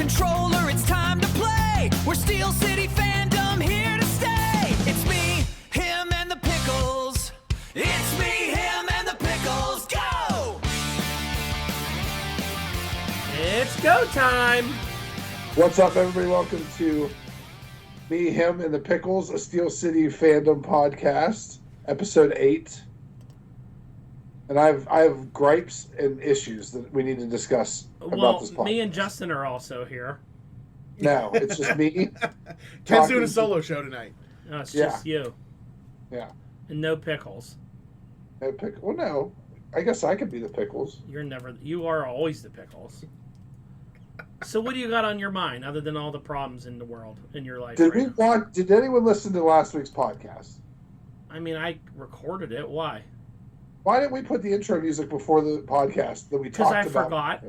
controller, it's time to play. We're Steel City Fandom, here to stay. It's me, him, and the pickles. It's me, him, and the pickles. Go! It's go time. What's up, everybody? Welcome to Me, Him, and the Pickles, a Steel City Fandom podcast, episode 8. And I have gripes and issues that we need to discuss about this podcast. Me and Justin are also here. No, it's just me. Ken's doing a solo show tonight. No, it's just you. Yeah. And no pickles. No well, no. I guess I could be the Pickles. You are always the pickles. So what do you got on your mind other than all the problems in the world, in your life? Did anyone listen to last week's podcast? I mean, I recorded it. Why? Why didn't we put the intro music before the podcast that we talked about? Because I forgot.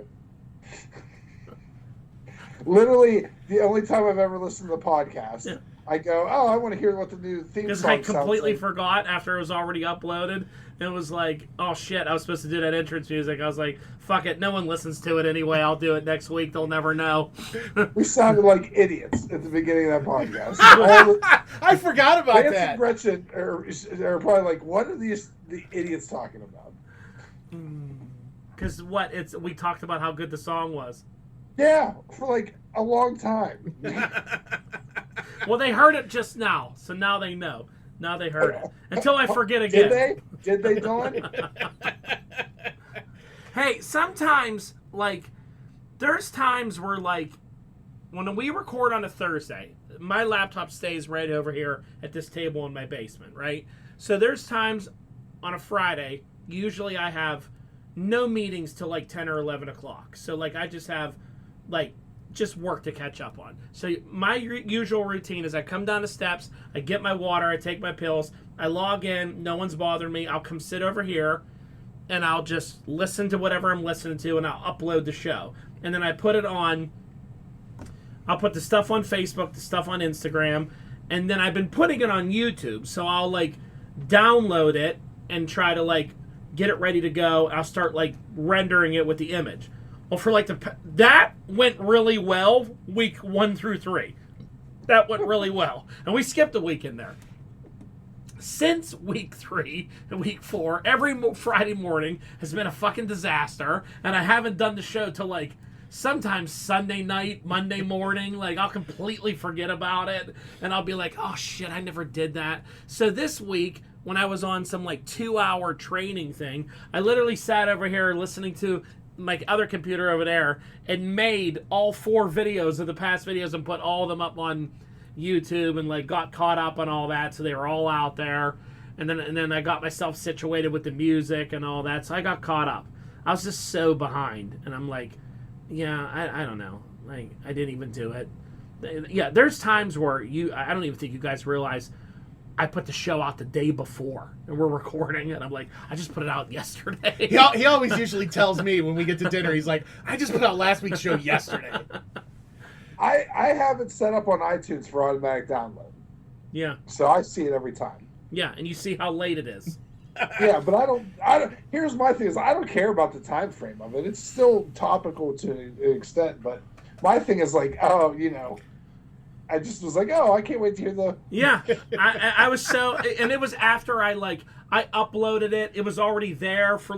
Literally, the only time I've ever listened to the podcast, I go, I want to hear what the new theme song sounds like. Because I completely forgot after it was already uploaded. It was like, oh shit, I was supposed to do that entrance music. I was like, fuck it, no one listens to it anyway. I'll do it next week. They'll never know. We sounded like idiots at the beginning of that podcast. I forgot about Lance that. And Gretchen are probably like, what are the idiots talking about? Because we talked about how good the song was. Yeah, for like a long time. Well, they heard it just now, so now they know. Now they heard it. Until I forget again. Did they, Dawn? Hey, sometimes, there's times where, when we record on a Thursday, my laptop stays right over here at this table in my basement, right? So there's times on a Friday, usually I have no meetings till 10 or 11 o'clock. So, I just have, just work to catch up on. So my usual routine is I come down the steps, I get my water, I take my pills, I log in, no one's bothering me, I'll come sit over here, and I'll just listen to whatever I'm listening to, and I'll upload the show. And then I put it on, I'll put the stuff on Facebook, the stuff on Instagram, and then I've been putting it on YouTube, so I'll download it and try to get it ready to go. I'll start rendering it with the image. Well, for that went really well week 1 through 3. That went really well. And we skipped a week in there. Since week 3 and week 4, every Friday morning has been a fucking disaster. And I haven't done the show till sometimes Sunday night, Monday morning. I'll completely forget about it. And I'll be like, oh shit, I never did that. So this week, when I was on some 2-hour training thing, I literally sat over here listening to my other computer over there and made all 4 videos of the past videos and put all of them up on YouTube and got caught up on all that, so they were all out there. And then I got myself situated with the music and all that, so I got caught up. I was just so behind, and I'm like, yeah, I don't know, I didn't even do it. Yeah, there's times where I don't even think you guys realize I put the show out the day before, and we're recording, and I'm like, I just put it out yesterday. He always usually tells me when we get to dinner, he's like, I just put out last week's show yesterday. I have it set up on iTunes for automatic download. Yeah. So I see it every time. Yeah, and you see how late it is. Yeah, but I don't. Here's my thing: is I don't care about the time frame of it. It's still topical to an extent, but my thing is I just was like, I can't wait to hear the... Yeah, I was so... And it was after I uploaded it. It was already there for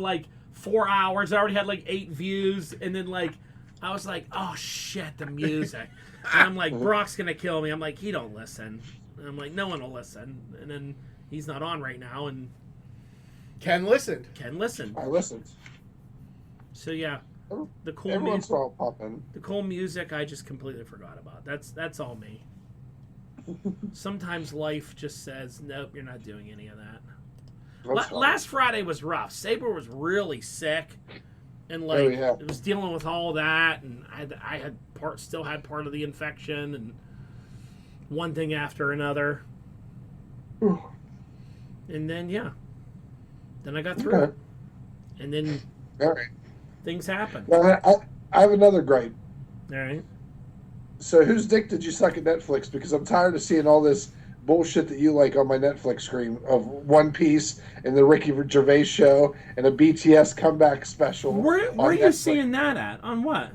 4 hours. I already had 8 views. And then I was like, oh shit, the music. And I'm like, Brock's going to kill me. I'm like, he don't listen. And I'm like, no one will listen. And then he's not on right now. And Ken listened. I listened. So yeah. The cool Every music, once in a while pop in. The cool music I just completely forgot about. That's all me. Sometimes life just says, nope, you're not doing any of that. Last Friday was rough. Saber was really sick, and it was dealing with all that, and I had still had part of the infection, and one thing after another. And then then I got through it, and then all right. Things happen. Well, I have another gripe. All right. So whose dick did you suck at Netflix? Because I'm tired of seeing all this bullshit that you like on my Netflix screen of One Piece and the Ricky Gervais show and a BTS comeback special. Where are you seeing that at? On what?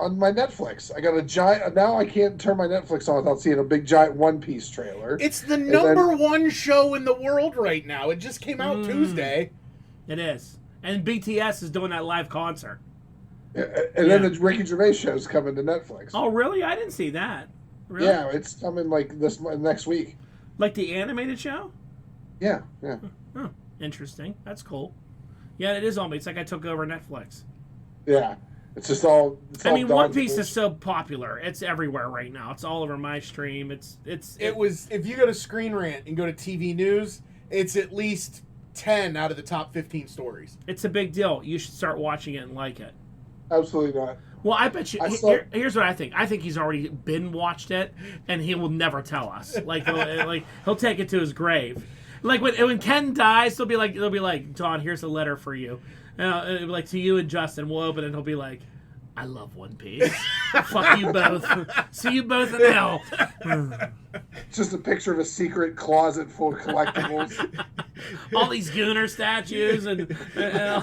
on my Netflix. I got a giant. Now I can't turn my Netflix on without seeing a big giant One Piece trailer. It's the number one show in the world right now. It just came out Tuesday. It is, and BTS is doing that live concert. And then the Ricky Gervais show's coming to Netflix. Oh, really? I didn't see that. Really? Yeah, it's coming like this next week. Like the animated show? Yeah. Oh, interesting. That's cool. Yeah, it is on me. It's like I took over Netflix. Yeah. It's just all. I mean, One Piece is so popular. It's everywhere right now. It's all over my stream. It was, if you go to Screen Rant and go to TV News, it's at least 10 out of the top 15 stories. It's a big deal. You should start watching it and like it. Absolutely not. Well, I bet you. Here's what I think. I think he's already been watched it, and he will never tell us. Like he'll take it to his grave. Like when Ken dies, they'll be like, Don, here's a letter for you. It'll be like to you and Justin. We'll open it, and he'll be like, I love One Piece. Fuck you both. See you both in hell. It's just a picture of a secret closet full of collectibles. All these Gooner statues and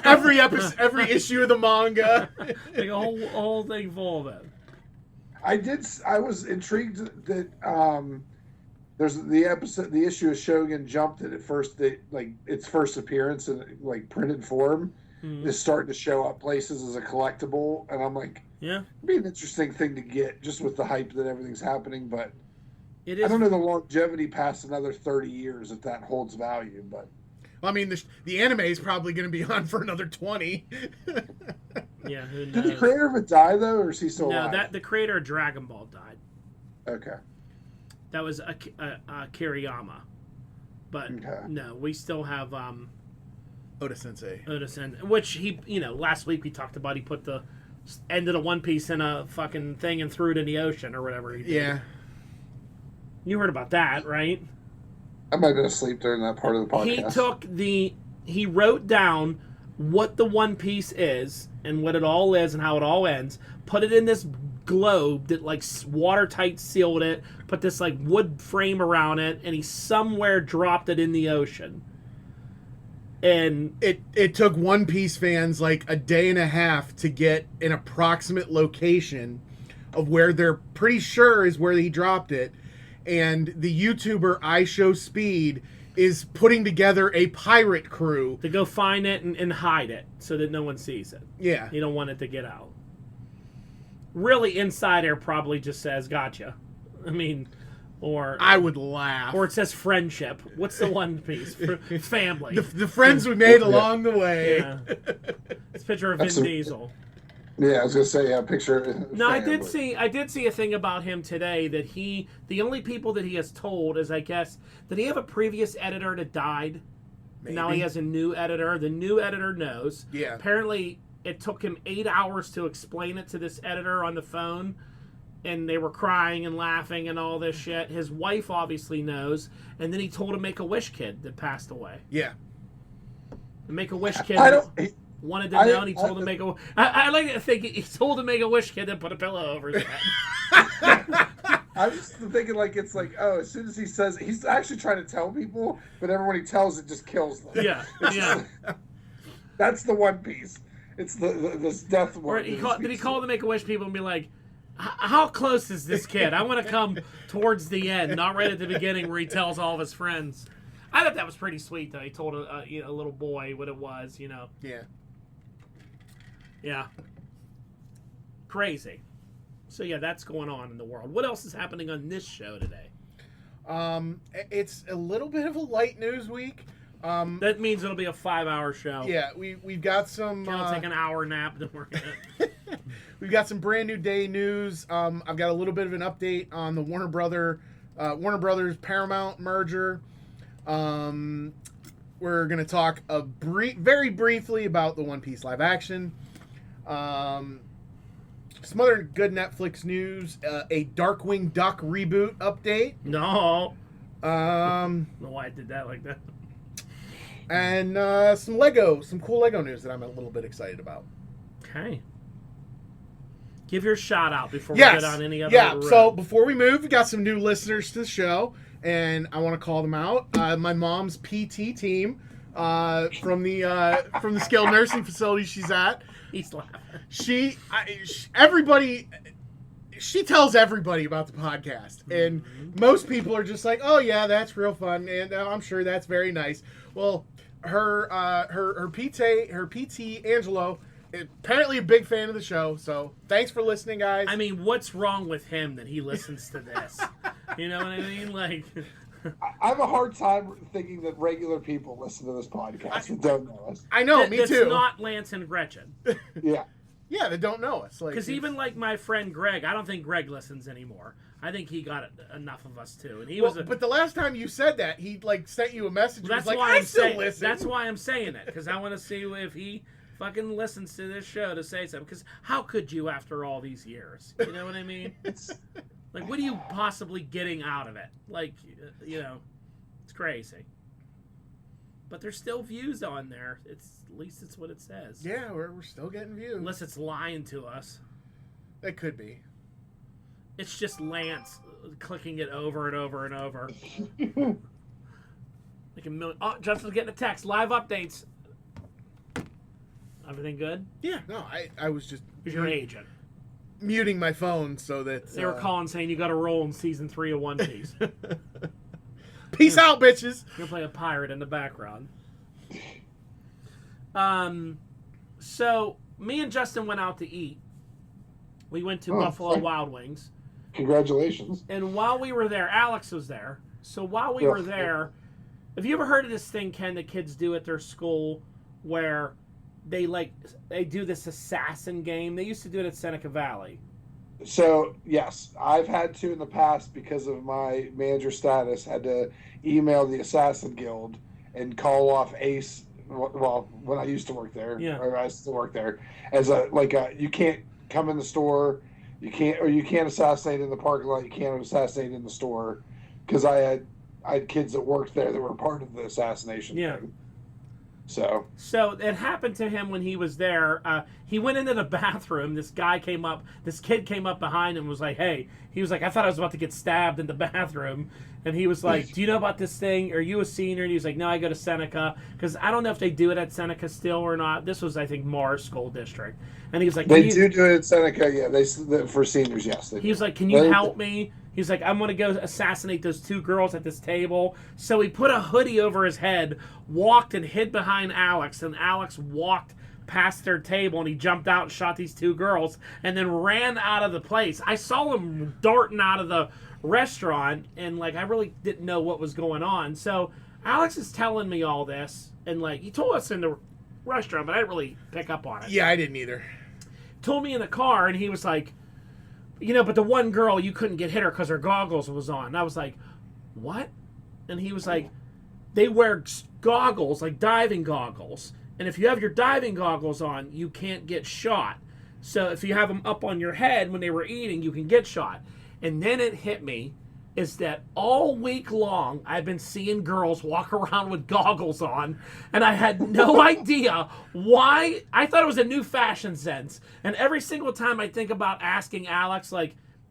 every issue of the manga, like a whole thing full of it. I was intrigued that there's the issue of Shogun Jump that at first its first appearance in like printed form is starting to show up places as a collectible, and I'm like, yeah, it'd be an interesting thing to get just with the hype that everything's happening, but it is. I don't know the longevity past another 30 years if that holds value, but I mean the anime is probably going to be on for another 20. Yeah, who knows? Did the creator of it die though, or is he still alive? No, the creator of Dragon Ball died. Okay. That was Kiriyama, but no, we still have Oda Sensei, which he, last week we talked about. He put the end of the One Piece in a fucking thing and threw it in the ocean or whatever he did. Yeah, you heard about that, right? I might have been asleep during that part of the podcast. He wrote down what the One Piece is and what it all is and how it all ends. Put it in this globe that like watertight sealed it. Put this like wood frame around it, and he somewhere dropped it in the ocean. And it took One Piece fans like a day and a half to get an approximate location of where they're pretty sure is where he dropped it. And the YouTuber iShowSpeed is putting together a pirate crew to go find it and hide it so that no one sees it. Yeah. You don't want it to get out. Really, Insider probably just says, gotcha. I mean, or... I would laugh. Or it says friendship. What's the One Piece? Family. The friends we made along the way. Yeah. It's a picture of Vin Diesel. Yeah, I was gonna say, yeah, picture. No, I did see a thing about him today that the only people that he has told is, I guess, did he have a previous editor that died? Maybe. Now he has a new editor. The new editor knows. Yeah. Apparently, it took him 8 hours to explain it to this editor on the phone, and they were crying and laughing and all this shit. His wife obviously knows, and then he told a Make-A-Wish kid that passed away. Yeah. The Make-A-Wish kid wanted to know, and he told him to make a... I like to think he told him to make a wish kid and put a pillow over his head. I'm just thinking it's like, oh, as soon as he says it, he's actually trying to tell people, but everyone he tells it just kills them. Yeah, yeah. That's the One Piece. It's this death one. Did he call the Make-A-Wish people and be like, how close is this kid? I want to come towards the end, not right at the beginning where he tells all of his friends. I thought that was pretty sweet, though. He told a little boy what it was, Yeah. Yeah. Crazy. So, yeah, that's going on in the world. What else is happening on this show today? It's a little bit of a light news week. That means it'll be a 5-hour show. Yeah, we've got some... I'll take an hour nap. Then we're gonna... We've got some brand new day news. I've got a little bit of an update on the Warner Brothers Paramount merger. We're going to talk very briefly about the One Piece live action. Some other good Netflix news. A Darkwing Duck reboot update. No. I don't know why I did that like that. And some cool Lego news that I'm a little bit excited about. Okay. Give your shout out before we get on any other road. So before we move, we got some new listeners to the show, and I want to call them out. My mom's PT team from the skilled nursing facility she's at. He's laughing. Everybody, she tells everybody about the podcast, and most people are just like, "Oh yeah, that's real fun," and I'm sure that's very nice. Well, her PT Angelo, apparently a big fan of the show. So thanks for listening, guys. I mean, what's wrong with him that he listens to this? You know what I mean? Like, I have a hard time thinking that regular people listen to this podcast that don't know us. I know, me that's too. not Lance and Gretchen. Yeah. Yeah, they don't know us. Because even like my friend Greg, I don't think Greg listens anymore. I think he got enough of us too, and he was. But the last time you said that, he like sent you a message. That's was like, why I still listen. That's why I'm saying it, because I want to see if he fucking listens to this show to say something. Because how could you after all these years? You know what I mean? Like, what are you possibly getting out of it? Like, you know, it's crazy. But there's still views on there. At least it's what it says. Yeah, we're still getting views. Unless it's lying to us. It could be. It's just Lance clicking it over and over and over. Like a million. Oh, Justin's getting a text. Live updates. Everything good? Yeah. No, I was just. Who's your agent? Muting my phone so that They were calling saying you got to roll in season 3 of One Piece. Peace out, bitches. You're play a pirate in the background. So me and Justin went out to eat. We went to Buffalo Wild Wings. Congratulations. And while we were there, Alex was there. So while we were there, have you ever heard of this thing, Ken, that kids do at their school where they do this assassin game? They used to do it at Seneca Valley. So, yes, I've had to in the past because of my manager status, had to email the Assassin Guild and call off Ace, well, when I used to work there, or I still work there, as you can't come in the store, you can't assassinate in the parking lot, you can't assassinate in the store, because I had kids that worked there that were part of the assassination thing. So it happened to him when he was there. He went into the bathroom. This kid came up behind him and was like, hey, he was like, I thought I was about to get stabbed in the bathroom. And he was like, do you know about this thing? Are you a senior? And he was like, no, I go to Seneca. Because I don't know if they do it at Seneca still or not. This was, I think, Mars School District. And he was like, they do it at Seneca, yeah. For seniors, yes. He was like, can you help me? He's like, I'm going to go assassinate those 2 girls at this table. So he put a hoodie over his head, walked and hid behind Alex, and Alex walked past their table, and he jumped out and shot these 2 girls, and then ran out of the place. I saw him darting out of the restaurant, and, I really didn't know what was going on. So Alex is telling me all this, and, he told us in the restaurant, but I didn't really pick up on it. Yeah, I didn't either. Told me in the car, and he was like, but the one girl, you couldn't get hit her because her goggles was on. And I was like, what? And he was like, they wear goggles, like diving goggles. And if you have your diving goggles on, you can't get shot. So if you have them up on your head when they were eating, you can get shot. And then it hit me is that all week long, I've been seeing girls walk around with goggles on, and I had no idea why. I thought it was a new fashion sense. And every single time I think about asking Alex,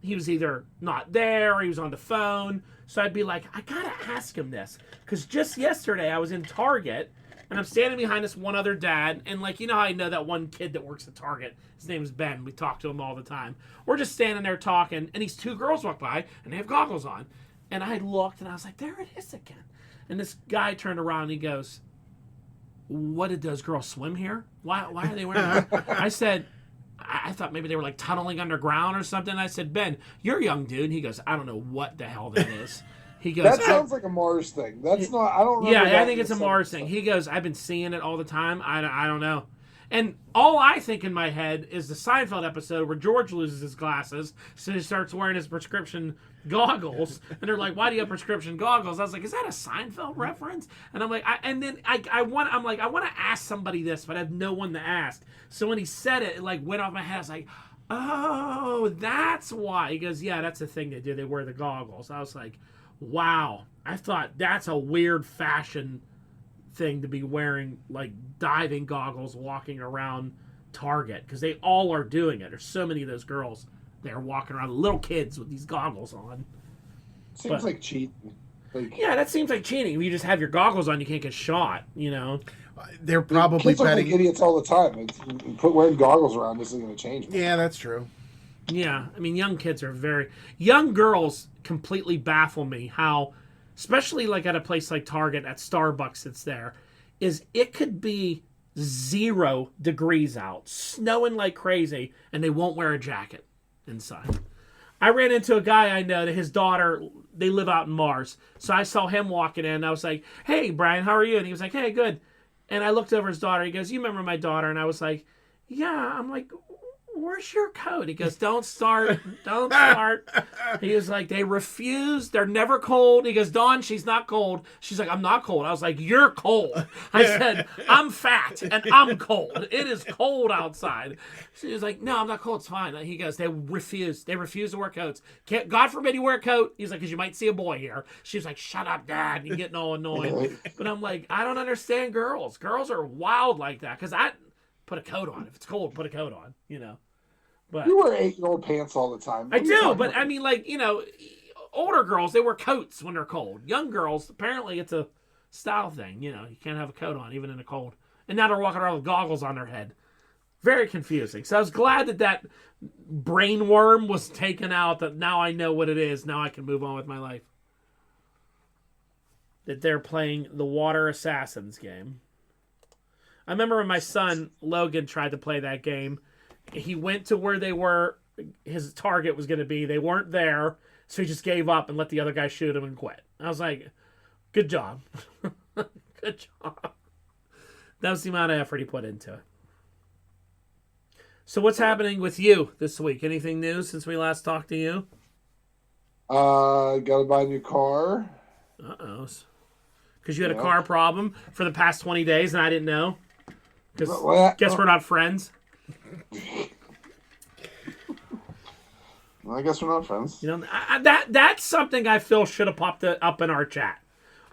he was either not there or he was on the phone. So I'd be like, I gotta ask him this. Because just yesterday, I was in Target, and I'm standing behind this one other dad, and how I know that one kid that works at Target. His name is Ben. We talk to him all the time. We're just standing there talking, and these 2 girls walk by, and they have goggles on. And I looked, and I was like, there it is again. And this guy turned around, and he goes, what, did those girls swim here? Why are they wearing that? I said, I thought maybe they were tunneling underground or something. I said, Ben, you're a young dude. And he goes, I don't know what the hell that is. He goes, that sounds like a Mars thing. That's not. I don't. Yeah, I think it's a Mars thing. He goes, I've been seeing it all the time. I don't know. And all I think in my head is the Seinfeld episode where George loses his glasses, so he starts wearing his prescription goggles. And they're like, "Why do you have prescription goggles?" I was like, "Is that a Seinfeld reference?" And I'm like, I want to ask somebody this, but I have no one to ask. So when he said it, it went off my head. I was like, "Oh, that's why." He goes, "Yeah, that's the thing they do. They wear the goggles." I was like, wow, I thought that's a weird fashion thing to be wearing, diving goggles walking around Target, because they all are doing it. There's so many of those girls there walking around, little kids with these goggles on. Seems like cheating. Yeah, that seems like cheating. If you just have your goggles on, you can't get shot, Well, They're probably Kids look like betting. idiots all the time. Put wearing goggles around isn't going to change. Yeah, that's true. Yeah, I mean, young kids are young girls completely baffle me how, especially like at a place like Target, at Starbucks that's there, is it could be 0 degrees out, snowing like crazy, and they won't wear a jacket inside. I ran into a guy I know that his daughter, they live out in Mars. So I saw him walking in, and I was like, hey, Brian, how are you? And he was like, hey, good. And I looked over his daughter. He goes, you remember my daughter? And I was like, yeah. I'm like, where's your coat? He goes, don't start. Don't start. He was like, they refuse. They're never cold. He goes, Dawn, she's not cold. She's like, I'm not cold. I was like, you're cold. I said, I'm fat and I'm cold. It is cold outside. She was like, no, I'm not cold. It's fine. He goes, they refuse. They refuse to wear coats. God forbid you wear a coat. He's like, because you might see a boy here. She was like, shut up, Dad. You're getting all annoyed. But I'm like, I don't understand girls. Girls are wild like that. Because I put a coat on. If it's cold, put a coat on, you know. But You wear 8-year-old pants all the time. I do, but I mean, like, you know, older girls, they wear coats when they're cold. Young girls, apparently it's a style thing. You know, you can't have a coat on, even in the cold. And now they're walking around with goggles on their head. Very confusing. So I was glad that brain worm was taken out, that now I know what it is. Now I can move on with my life. That they're playing the Water Assassins game. I remember when my son, Logan, tried to play that game. He went to where they were, his target was going to be. They weren't there, so he just gave up and let the other guy shoot him and quit. I was like, good job. Good job. That was the amount of effort he put into it. So what's happening with you this week? Anything new since we last talked to you? Got to buy a new car. Uh-oh. Because you had a car problem for the past 20 days and I didn't know? Guess we're not friends. Well, I guess we're not friends. You know, that's something I feel should have popped up in our chat.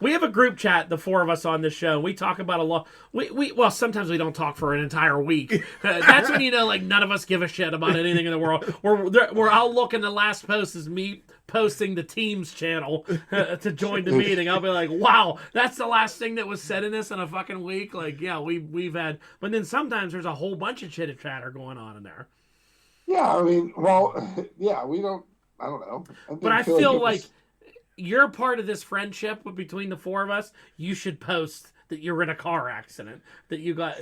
We have a group chat, the 4 of us on this show. We talk about a lot. Well, sometimes we don't talk for an entire week. That's when you know, like, none of us give a shit about anything in the world. I'll look, and the last post is me posting the Teams channel to join the meeting. I'll be like, wow, that's the last thing that was said in this in a fucking week. Like, yeah, we've had. But then sometimes there's a whole bunch of chitter chatter going on in there. Yeah, I mean, well, yeah, we don't. I don't know. But I feel like you're part of this friendship between the 4 of us. You should post that you're in a car accident. That you got.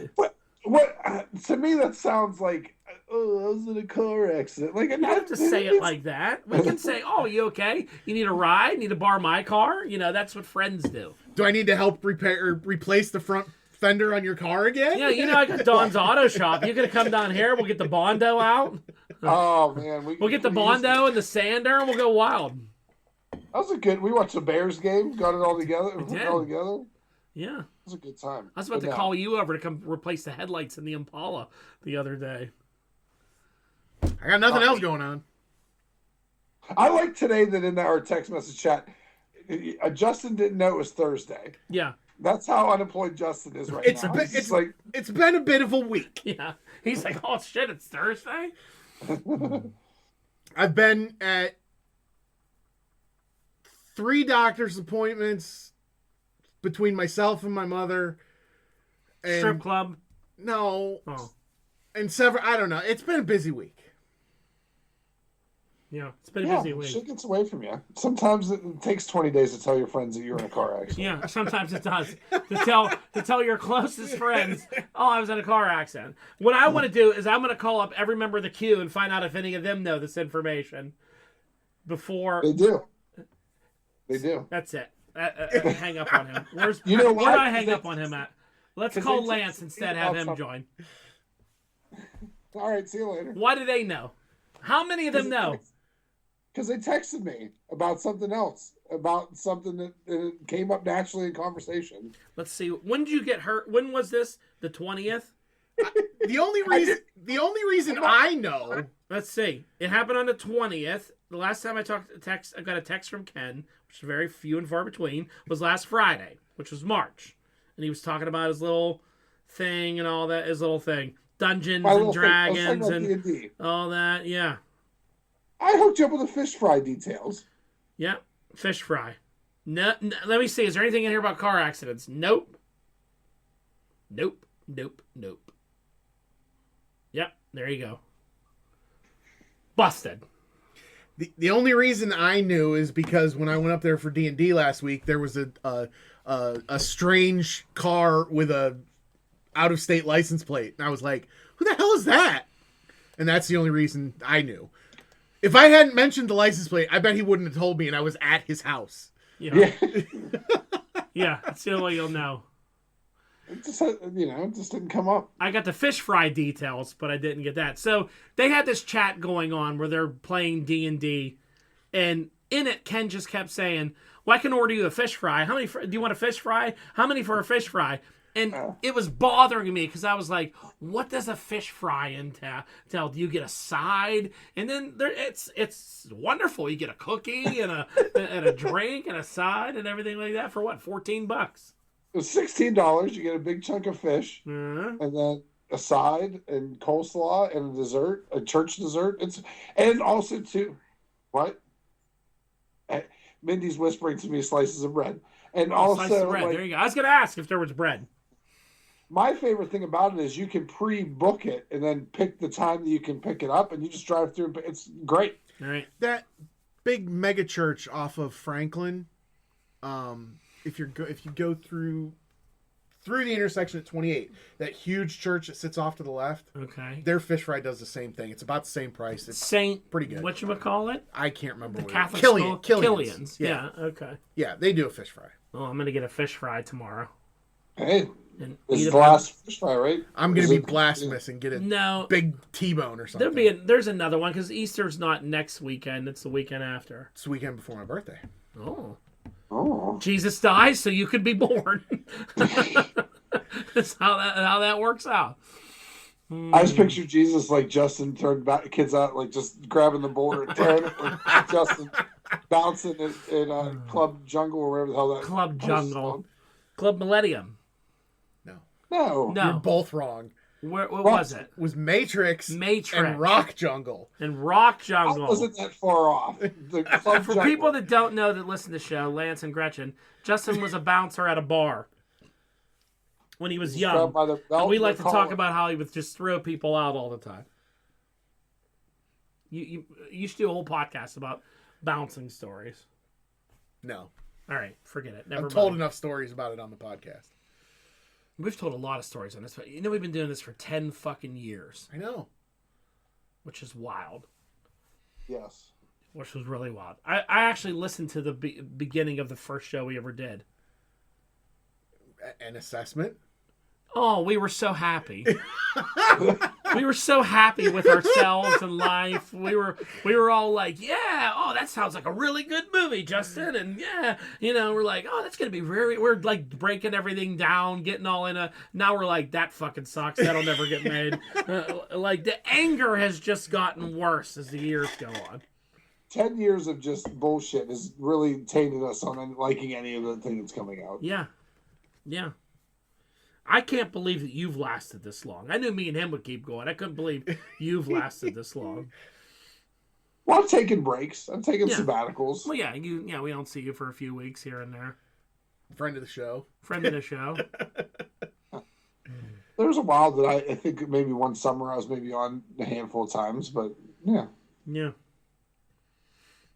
What to me that sounds like, oh, I was in a car accident. Like, you don't have to say it like that. We can say, oh, you okay? You need a ride? Need to borrow my car? You know, that's what friends do. Do I need to help replace the front fender on your car again? Yeah, you know, I got Dawn's Auto Shop. You gonna come down here? We'll get the Bondo out. Oh man, we'll get the Bondo and the sander, and we'll go wild. That was a good. We watched the Bears game. Got it all together. Yeah. It was a good time. I was about to call you over to come replace the headlights in the Impala the other day. I got nothing else going on. I like today that in our text message chat, Justin didn't know it was Thursday. Yeah. That's how unemployed Justin is right now. It's been a bit of a week. Yeah. He's like, oh shit, it's Thursday? I've been at 3 doctor's appointments between myself and my mother. And strip club? No. Oh. And several, I don't know. It's been a busy week. Yeah, it's been a busy week. Shit gets away from you. Sometimes it takes 20 days to tell your friends that you're in a car accident. Yeah, sometimes it does. to tell your closest friends, oh, I was in a car accident. What I want to do is I'm going to call up every member of the queue and find out if any of them know this information before. They do. They do. That's it. Hang up on him. Where do I hang up on him at? Let's call Lance instead, have him join. All right, see you later. Why do they know? How many of them know? Because they texted me about something else, about something that came up naturally in conversation. Let's see. When did you get hurt? When was this? The 20th? The only reason I know. Let's see. It happened on the 20th. The last time I got a text from Ken, which is very few and far between, was last Friday, which was March. And he was talking about his little thing and all that, his little thing. Dungeons and Dragons and D&D. All that, yeah. I hooked you up with the fish fry details. Yeah, fish fry. No, let me see. Is there anything in here about car accidents? Nope. Nope. Yep, there you go. Busted. The only reason I knew is because when I went up there for D&D last week, there was a strange car with a out-of-state license plate. And I was like, who the hell is that? And that's the only reason I knew. If I hadn't mentioned the license plate, I bet he wouldn't have told me, and I was at his house. Yeah. Yeah, that's the only way you'll know. It just, it just didn't come up. I got the fish fry details, but I didn't get that. So they had this chat going on where they're playing D&D, and in it, Ken just kept saying, well, I can order you a fish fry. How many? Do you want a fish fry? How many for a fish fry? And it was bothering me because I was like, what does a fish fry entail? Do you get a side? And then it's wonderful. You get a cookie and a drink and a side and everything like that for what? $14. It was $16. You get a big chunk of fish, Uh-huh. and then a side and coleslaw and a dessert, a church dessert. And also too, what? Mindy's whispering to me slices of bread, and also Slice of bread. There you go. I was gonna ask if there was bread. My favorite thing about it is you can pre-book it and then pick the time that you can pick it up, and you just drive through. It's great. All right. That big mega church off of Franklin, if you go through the intersection at 28, that huge church that sits off to the left, Okay. their fish fry does the same thing. It's about the same price. It's Saint. pretty good. Whatchamacallit? I can't remember The what Catholic it is. school. Killian's. Yeah. Okay. Yeah, they do a fish fry. Well, I'm gonna get a fish fry tomorrow. Hey, And this eat is a the last fish fry, right? I'm gonna be blasphemous and get a No, big T-bone or something. there's another one because Easter's not next weekend; it's the weekend after. It's the weekend before my birthday. Oh, Oh, Jesus dies so you could be born. That's how that works out. I just picture Jesus like Justin turned back kids out, like just grabbing the boulder and tearing it, like Justin bouncing in Club Jungle or whatever the hell that Club was Jungle, called. Club Millennium. No, No, No, you're both wrong. what was it? It was Matrix, Matrix. and Rock Jungle. And Rock I Jungle. wasn't that far off. The Club For Jungle. people that don't know that listen to the show, Lance and Gretchen, Justin was a bouncer at a bar when he was young. grabbed by the belt And we and like the to talk collar. about how he would just throw people out all the time. You should do a whole podcast about bouncing stories. No, All right, forget it. Never I've told mind. enough stories about it on the podcast. We've told a lot of stories on this. We've been doing this for 10 fucking years, I know. which is wild. Yes. Which was really wild. I actually listened to the beginning of the first show we ever did. An assessment. Oh, we were so happy. We were so happy with ourselves and life. We were all like, yeah, oh, that sounds like a really good movie, Justin. And yeah, we're like, oh, that's going to be we're like breaking everything down, getting all now we're like, that fucking sucks. That'll never get made. Like the anger has just gotten worse as the years go on. 10 years of just bullshit has really tainted us on liking any of the thing that's coming out. Yeah. Yeah. I can't believe that you've lasted this long. I knew me and him would keep going. I couldn't believe you've lasted this long. Well, I'm taking breaks. I'm taking Yeah. sabbaticals. Well, yeah, we don't see you for a few weeks here and there. Friend of the show. Friend of the show. There was a while that I think maybe one summer I was maybe on a handful of times, but yeah. Yeah.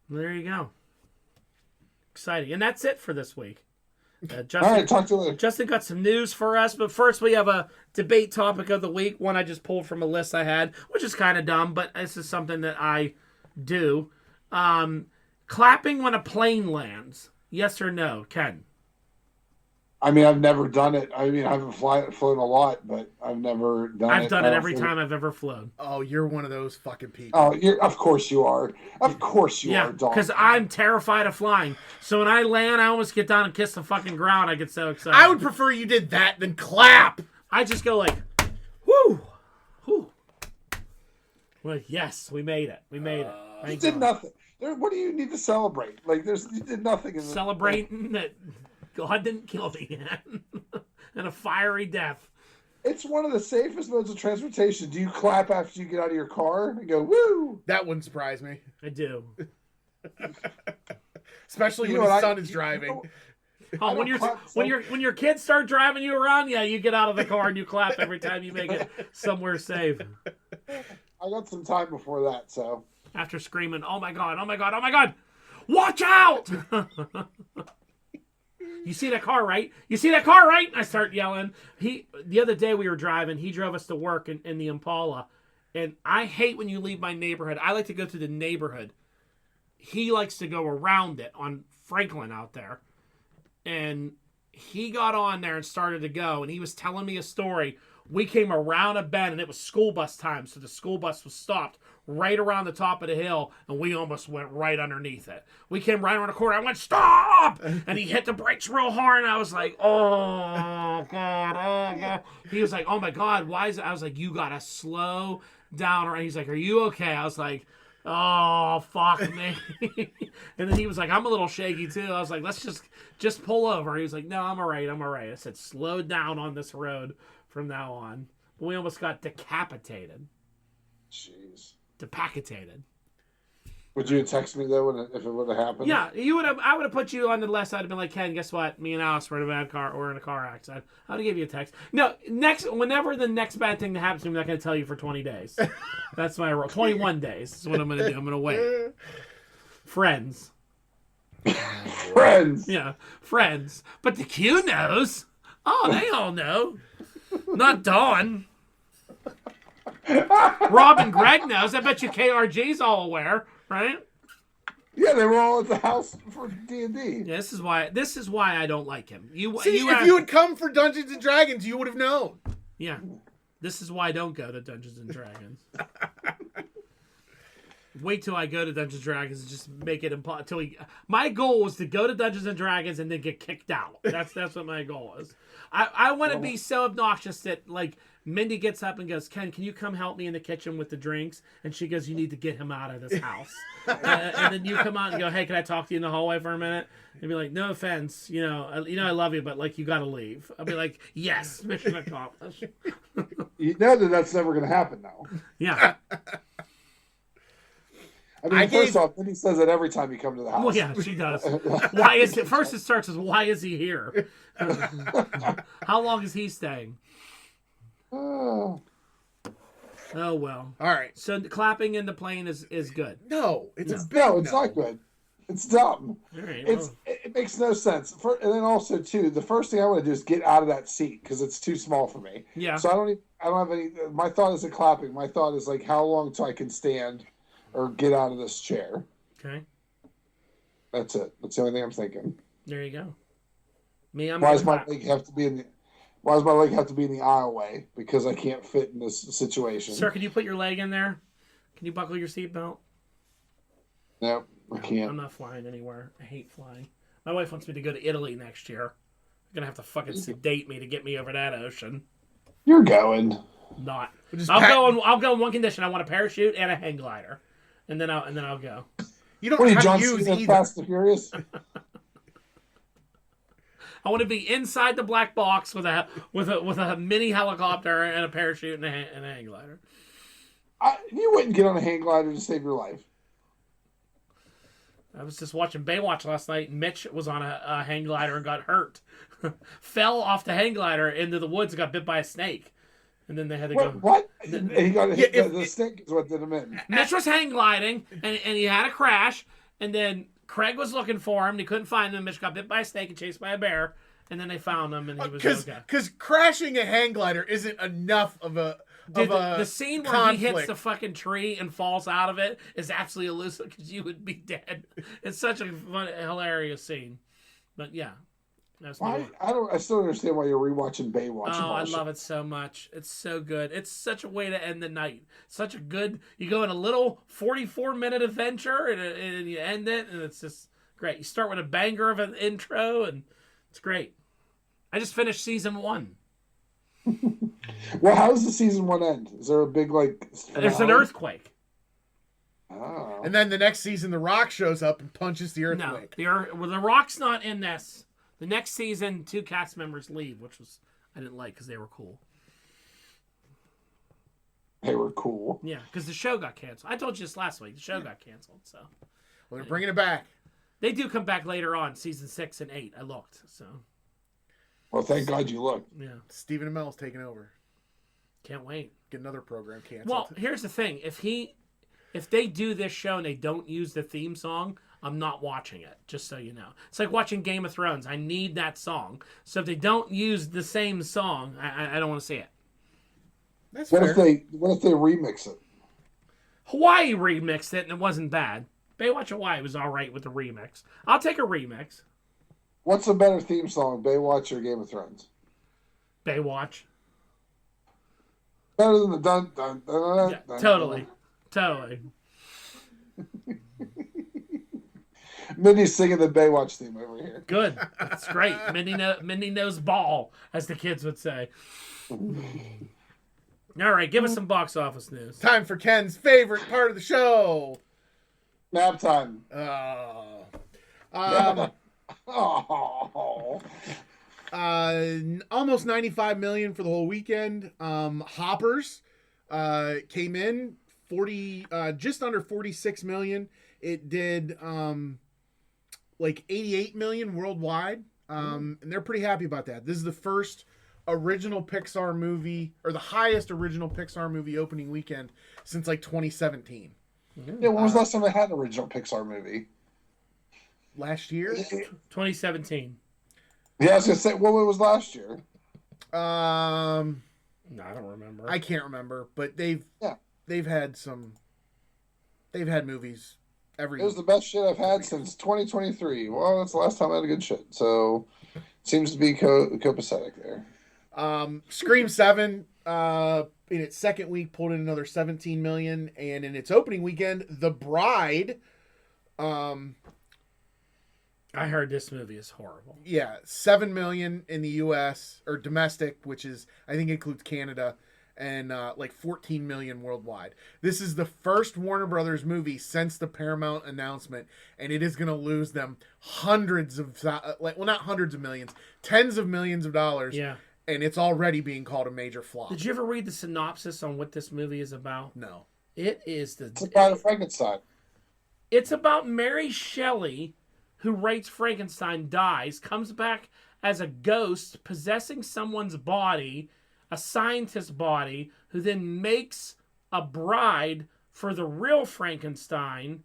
Well, there you go. Exciting. And that's it for this week. Justin, All right, talk to you later. Justin got some news for us, but first we have a debate topic of the week, one I just pulled from a list I had, which is kind of dumb, but this is something that I do. Clapping when a plane lands. Yes or no, Ken? I mean, I've never done it. I mean, I haven't flown a lot, but I've never done it. I've done I it don't every think- time I've ever flown. Oh, you're one of those fucking people. Oh, of course you are. Of course you Yeah, are, dog. because I'm terrified of flying. So when I land, I almost get down and kiss the fucking ground. I get so excited. I would prefer you did that than clap. I just go like, whoo, whoo. Like, yes, we made it. We made it. You Thank did God. nothing. What do you need to celebrate? Like, you did nothing. In Celebrating that God didn't kill me yet. And a fiery death. It's one of the safest modes of transportation. Do you clap after you get out of your car and go, woo? That wouldn't surprise me. I do. Especially You when know the what sun is driving. Oh, when your kids start driving you around, yeah, you get out of the car and you clap every time you make it somewhere safe. I got some time before that, so. After screaming, "Oh my god! Oh my god! Oh my god! Watch out!" You see that car, right? You see that car, right? I start yelling. The other day we were driving. He drove us to work in the Impala. And I hate when you leave my neighborhood. I like to go through the neighborhood. He likes to go around it on Franklin out there. And he got on there and started to go. And he was telling me a story. We came around a bend, and it was school bus time. So the school bus was stopped right around the top of the hill, and we almost went right underneath it. We came right around the corner. I went, "Stop!" And he hit the brakes real hard, and I was like, "Oh, God, oh, God." He was like, "Oh, my God, why is it?" I was like, "You got to slow down." And he's like, "Are you okay?" I was like, "Oh, fuck me." And then he was like, "I'm a little shaky, too." I was like, "Let's just pull over." He was like, "No, I'm all right. I'm all right." I said, "Slow down on this road from now on." But we almost got decapitated. Jeez. Decapitated. Would you text me though if it would have happened? Yeah, you would have. I would have put you on the left side. I'd been like, "Ken, guess what? Me and Alice were in a bad car or in a car accident." I would have give you a text. No, whenever the next bad thing that happens to me, I'm not going to tell you for 20 days. That's my rule. 21 days is what I'm going to do. I'm going to wait. Friends. Friends. Yeah, friends. But the Q knows. Oh, they all know. Not Dawn. Rob and Greg knows. I bet you KRG's all aware, right? Yeah, they were all at the house for D&D. Yeah, this is why I don't like him. If you had come for Dungeons and Dragons, you would have known. Yeah, this is why I don't go to Dungeons and Dragons. Wait till I go to Dungeons and Dragons and just make it impossible. My goal was to go to Dungeons and Dragons and then get kicked out. That's what my goal is. I want to be so obnoxious that like Mindy gets up and goes, "Ken, can you come help me in the kitchen with the drinks?" And she goes, "You need to get him out of this house." And then you come out and go, "Hey, can I talk to you in the hallway for a minute?" And be like, "No offense, I love you, but like you got to leave." I'll be like, "Yes, mission accomplished." You know that's never going to happen now. Yeah. I mean, first off, Mindy says it every time you come to the house. Well, yeah, she does. Why is it? First, it starts as, "Why is he here?" How long is he staying? Oh well. All right. So clapping in the plane is good. No, it's not good. It's dumb. All right, it makes no sense. And then also too, the first thing I want to do is get out of that seat because it's too small for me. Yeah. So I don't have any. My thought isn't clapping. My thought is like how long till I can stand or get out of this chair. Okay. That's it. That's the only thing I'm thinking. There you go. Why does my leg have to be in the aisleway? Because I can't fit in this situation. Sir, can you put your leg in there? Can you buckle your seatbelt? No, I can't. I'm not flying anywhere. I hate flying. My wife wants me to go to Italy next year. You're gonna have to fucking sedate me to get me over that ocean. You're going. Not. I'll go on one condition. I want a parachute and a hang glider, and then I'll go. You don't have to use either. Fast and Furious? I want to be inside the black box with a mini helicopter and a parachute and a hang glider. You wouldn't get on a hang glider to save your life. I was just watching Baywatch last night, and Mitch was on a hang glider and got hurt. Fell off the hang glider into the woods and got bit by a snake. And then they had to go. What? He got hit. The snake is what did him in. Mitch was hang gliding, and he had a crash, and then Craig was looking for him, and he couldn't find him. Mitch got bit by a snake and chased by a bear, and then they found him, and he was okay. Because crashing a hang glider isn't enough of a the scene where conflict. He hits the fucking tree and falls out of it is absolutely elusive because you would be dead. It's such a fun, hilarious scene. But yeah. I still don't understand why you're rewatching Baywatch. Oh, I love it so much. It's so good. It's such a way to end the night. Such a good. You go in a little 44-minute adventure and you end it, and it's just great. You start with a banger of an intro, and it's great. I just finished season 1. Well, how does the season 1 end? Is there a big finale? There's an earthquake. Oh. And then the next season, The Rock shows up and punches the earthquake. No, the Rock's not in this. The next season, 2 cast members leave, which I didn't like because they were cool. They were cool. Yeah, because the show got canceled. I told you this last week. The show got canceled. So, well, they're bringing it back. They do come back later on, season 6 and 8. I looked, so Well, thank God you looked. yeah, Stephen Amell's taking over. can't wait. Get another program canceled. Well, here's the thing: if they do this show and they don't use the theme song, I'm not watching it. Just so you know, it's like watching Game of Thrones. I need that song. So if they don't use the same song, I don't want to see it. That's What fair. if they remix it? Hawaii remixed it and it wasn't bad. Baywatch Hawaii was all right with the remix. I'll take a remix. What's a better theme song, Baywatch or Game of Thrones? Baywatch. Better than the dun dun dun dun. Yeah, dun, totally. Totally. Minnie's singing the Baywatch theme over here. Good. That's great. Minnie knows ball, as the kids would say. All right, give us some box office news. Time for Ken's favorite part of the show. Nap time. Oh. Almost 95 million for the whole weekend. Hoppers came in just under 46 million. It did like 88 million worldwide. And they're pretty happy about that. This is the first original Pixar movie, or the highest original Pixar movie opening weekend since like 2017. Yeah, when was the last time I had an original Pixar movie? Last year? 2017. Yeah, I was gonna say, what was last year? No, I don't remember. I can't remember, but they've had movies every. It was the best shit I've had since 2023. Well, that's the last time I had a good shit. So, seems to be copacetic there. Scream 7 in its second week pulled in another 17 million, and in its opening weekend, The Bride, I heard this movie is horrible. 7 million in the US, or domestic, which is, I think includes Canada, and like 14 million worldwide. This is the first Warner Brothers movie since the Paramount announcement, and it is going to lose them hundreds of not hundreds of millions, tens of millions of dollars. Yeah. And it's already being called a major flop. Did you ever read the synopsis on what this movie is about? No. It's about Frankenstein. It's about Mary Shelley, who writes Frankenstein, dies, comes back as a ghost possessing someone's body, a scientist's body, who then makes a bride for the real Frankenstein,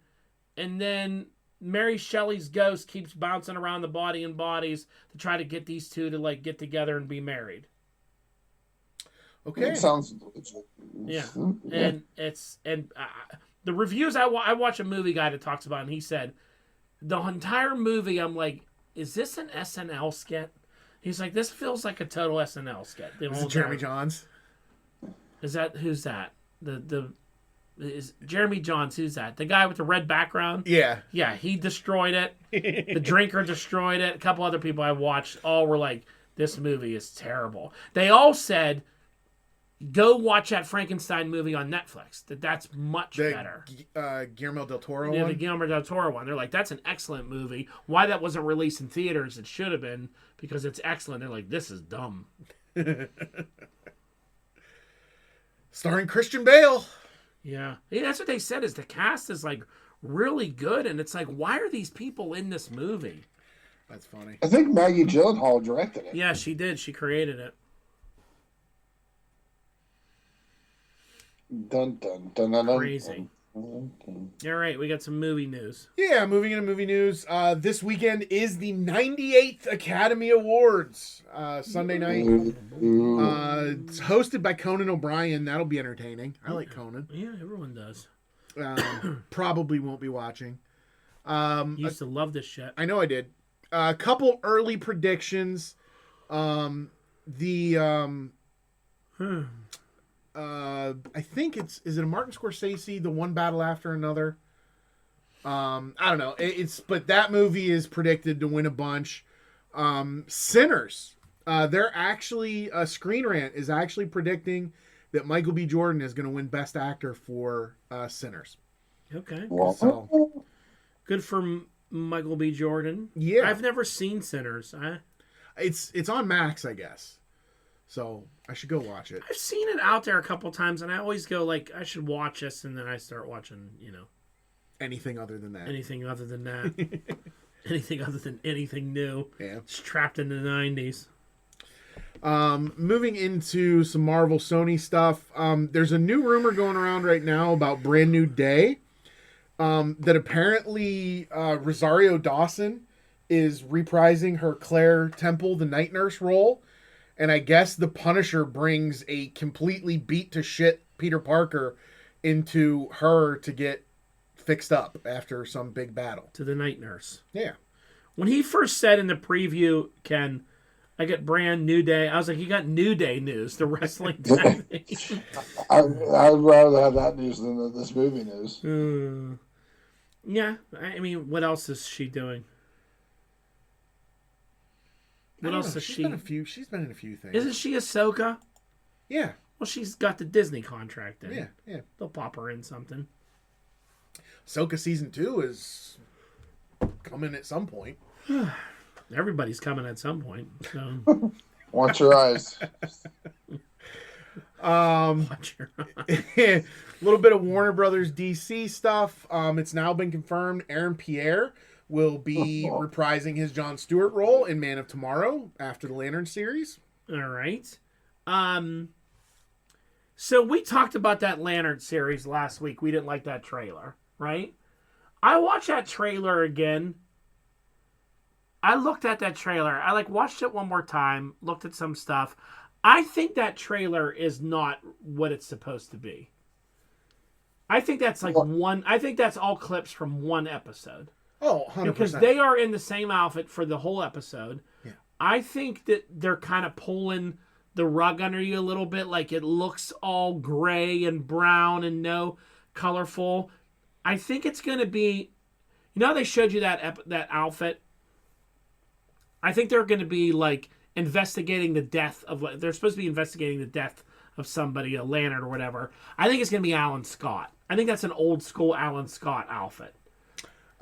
and then Mary Shelley's ghost keeps bouncing around the body and bodies to try to get these two to like get together and be married. Okay. It sounds. Yeah, and the reviews I watch a movie guy that talks about it, and he said the entire movie I'm like, is this an SNL skit? He's like, this feels like a total SNL skit. Is it Jeremy Johns? Is that who's that? Is Jeremy Johns? Who's that? The guy with the red background? Yeah. Yeah, he destroyed it. The drinker destroyed it. A couple other people I watched all were like, this movie is terrible. They all said, go watch that Frankenstein movie on Netflix. That's much better. Guillermo del Toro Yeah, one? the Guillermo del Toro one. They're like, that's an excellent movie. Why that wasn't released in theaters, it should have been, because it's excellent. They're like, this is dumb. Starring Christian Bale. Yeah. That's what they said, is the cast is like really good, and it's like, why are these people in this movie? That's funny. I think Maggie Gyllenhaal directed it. Yeah, she did. She created it. Dun, dun, dun, dun, dun, Crazy. dun, dun. All right, we got some movie news. Yeah, moving into movie news. This weekend is the 98th Academy Awards. Sunday night. It's hosted by Conan O'Brien. That'll be entertaining. I like Conan. Yeah, everyone does. Probably won't be watching. Used to love this shit. I know I did. A couple early predictions. I think is it a Martin Scorsese, The One Battle After Another? I don't know. But that movie is predicted to win a bunch. Sinners. They're actually, Screen Rant is actually predicting that Michael B. Jordan is going to win Best Actor for Sinners. Okay. So, Good for Michael B. Jordan. Yeah. I've never seen Sinners. it's on Max, I guess. So I should go watch it. I've seen it out there a couple times, and I always go like, I should watch this, and then I start watching, Anything other than that. anything other than that. anything other than anything new. Yeah. It's trapped in the 90s. Moving into some Marvel Sony stuff, there's a new rumor going around right now about Brand New Day, that apparently Rosario Dawson is reprising her Claire Temple, the night nurse role, and I guess the Punisher brings a completely beat to shit Peter Parker into her to get fixed up after some big battle. To the night nurse. Yeah. When he first said in the preview, Ken, I get Brand New Day, I was like, you got New Day news, the wrestling thing. I'd rather have that news than this movie news. Yeah, I mean, what else is she doing? What else is she's she? She's been in a few things. Isn't she Ahsoka? Yeah. Well, she's got the Disney contract in. Yeah, yeah. They'll pop her in something. Ahsoka season 2 is coming at some point. Everybody's coming at some point. So. Watch your eyes. Watch your A little bit of Warner Brothers DC stuff. It's now been confirmed Aaron Pierre will be reprising his Jon Stewart role in Man of Tomorrow after the Lantern series. All right. So we talked about that Lantern series last week. We didn't like that trailer, right? I watched that trailer again. I looked at that trailer. I watched it one more time, looked at some stuff. I think that trailer is not what it's supposed to be. I think that's I think that's all clips from one episode. Oh, 100%. Because they are in the same outfit for the whole episode. Yeah. I think that they're kind of pulling the rug under you a little bit. Like it looks all gray and brown and no colorful. I think it's going to be... You know how they showed you that outfit? I think they're going to be investigating the death of... They're supposed to be investigating the death of somebody, a Lantern or whatever. I think it's going to be Alan Scott. I think that's an old school Alan Scott outfit.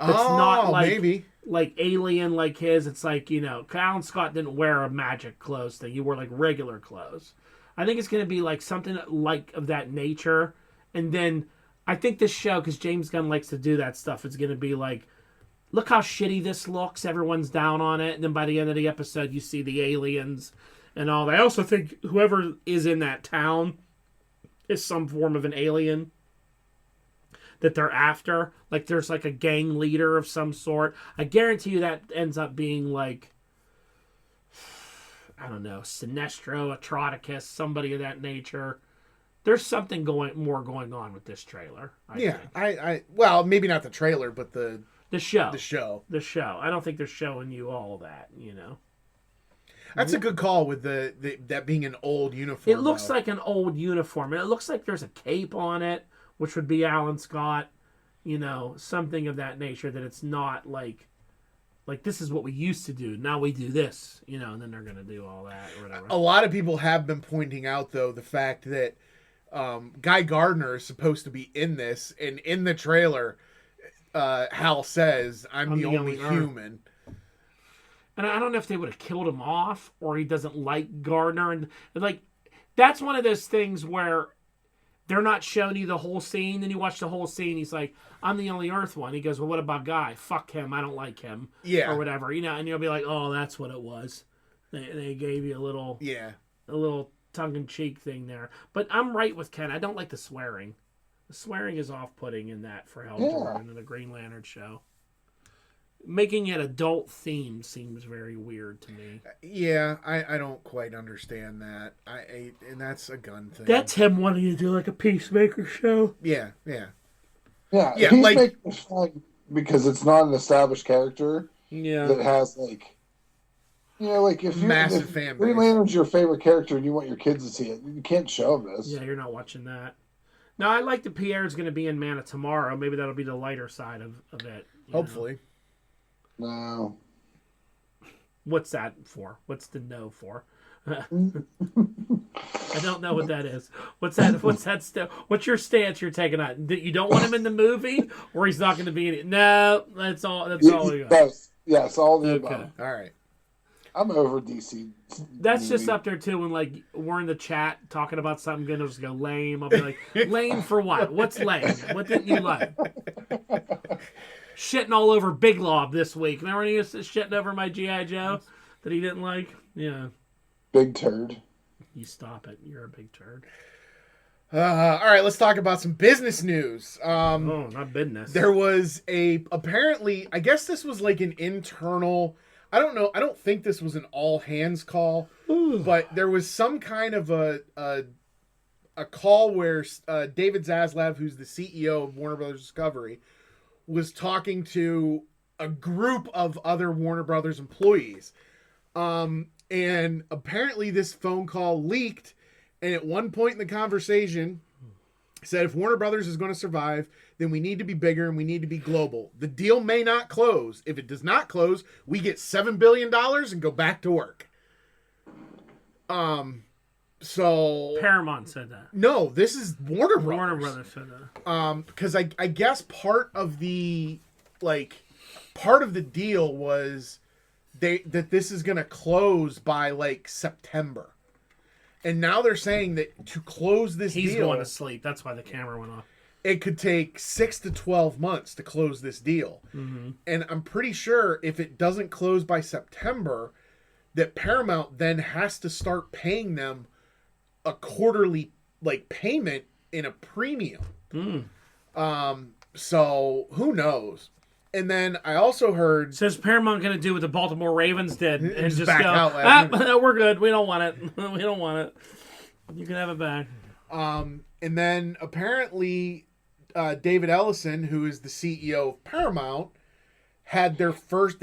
It's not maybe like alien like his. It's Alan Scott didn't wear a magic clothes thing. He wore regular clothes. I think it's going to be something of that nature. And then I think this show, because James Gunn likes to do that stuff, is going to be look how shitty this looks. Everyone's down on it. And then by the end of the episode, you see the aliens and all that. I also think whoever is in that town is some form of an alien that they're after. There's a gang leader of some sort. I guarantee you that ends up being I don't know, Sinestro, Atroticus, somebody of that nature. There's something more going on with this trailer. I think. Well, maybe not the trailer, but the show. The show. I don't think they're showing you all that, That's a good call with that being an old uniform. It looks like an old uniform. And it looks like there's a cape on it, which would be Alan Scott, something of that nature, that it's not like this is what we used to do. Now we do this, and then they're going to do all that or whatever. A lot of people have been pointing out, though, the fact that Guy Gardner is supposed to be in this, and in the trailer, Hal says, I'm the only human. And I don't know if they would have killed him off, or he doesn't like Gardner. And that's one of those things where they're not showing you the whole scene. Then you watch the whole scene. He's like, I'm the only Earth one. He goes, well, what about Guy? Fuck him. I don't like him. Yeah. Or whatever. And you'll be like, oh, that's what it was. They gave you a little tongue-in-cheek thing there. But I'm right with Ken. I don't like the swearing. The swearing is off-putting in that for Hal Jordan in the Green Lantern show. Making it adult themed seems very weird to me. Yeah, I don't quite understand that. And that's a gun thing. That's him wanting to do a Peacemaker show. Yeah. Peacemaker is fine because it's not an established character. Yeah, that has if massive fan base. Green Lantern's your favorite character and you want your kids to see it, you can't show them this. Yeah, you're not watching that. No, I like that Pierre's going to be in Man of Tomorrow. Maybe that'll be the lighter side of it. Hopefully. No. What's that for? What's the no for? I don't know what that is. What's that? What's your stance you're taking on? That you don't want him in the movie, or he's not going to be in it? No, that's all. That's all you got. Yes, all the above. All right. I'm over DC. That's just up there too. When we're in the chat talking about something, gonna just go lame. I'll be like, lame for what? What's lame? What didn't you like? shitting all over Big Lob this week. Remember when he was shitting over my G.I. Joe that he didn't like? Yeah. Big turd. You stop it. You're a big turd. All right, let's talk about some business news. Oh, not business. There was apparently, I guess this was like an internal, I don't know, I don't think this was an all hands call, but there was some kind of a call where David Zaslav, who's the CEO of Warner Brothers Discovery, was talking to a group of other Warner Brothers employees. And apparently this phone call leaked, and at one point in the conversation said if Warner Brothers is going to survive, then we need to be bigger and we need to be global. The deal may not close. If it does not close, we get $7 billion and go back to work. So Paramount said that. No, this is Warner Brothers. Warner Brothers said that. Because I guess part of the deal was that this is going to close by like September. And now they're saying that to close this He's deal, going to sleep. That's why the camera went off. it could take 6 to 12 months to close this deal. Mm-hmm. And I'm pretty sure if it doesn't close by September, that Paramount then has to start paying them a quarterly payment in a premium. So who knows? And then I also heard... So is Paramount going to do what the Baltimore Ravens did and just back go, out no, we're good. We don't want it. We don't want it. You can have it back. And then apparently David Ellison, who is the CEO of Paramount, had a first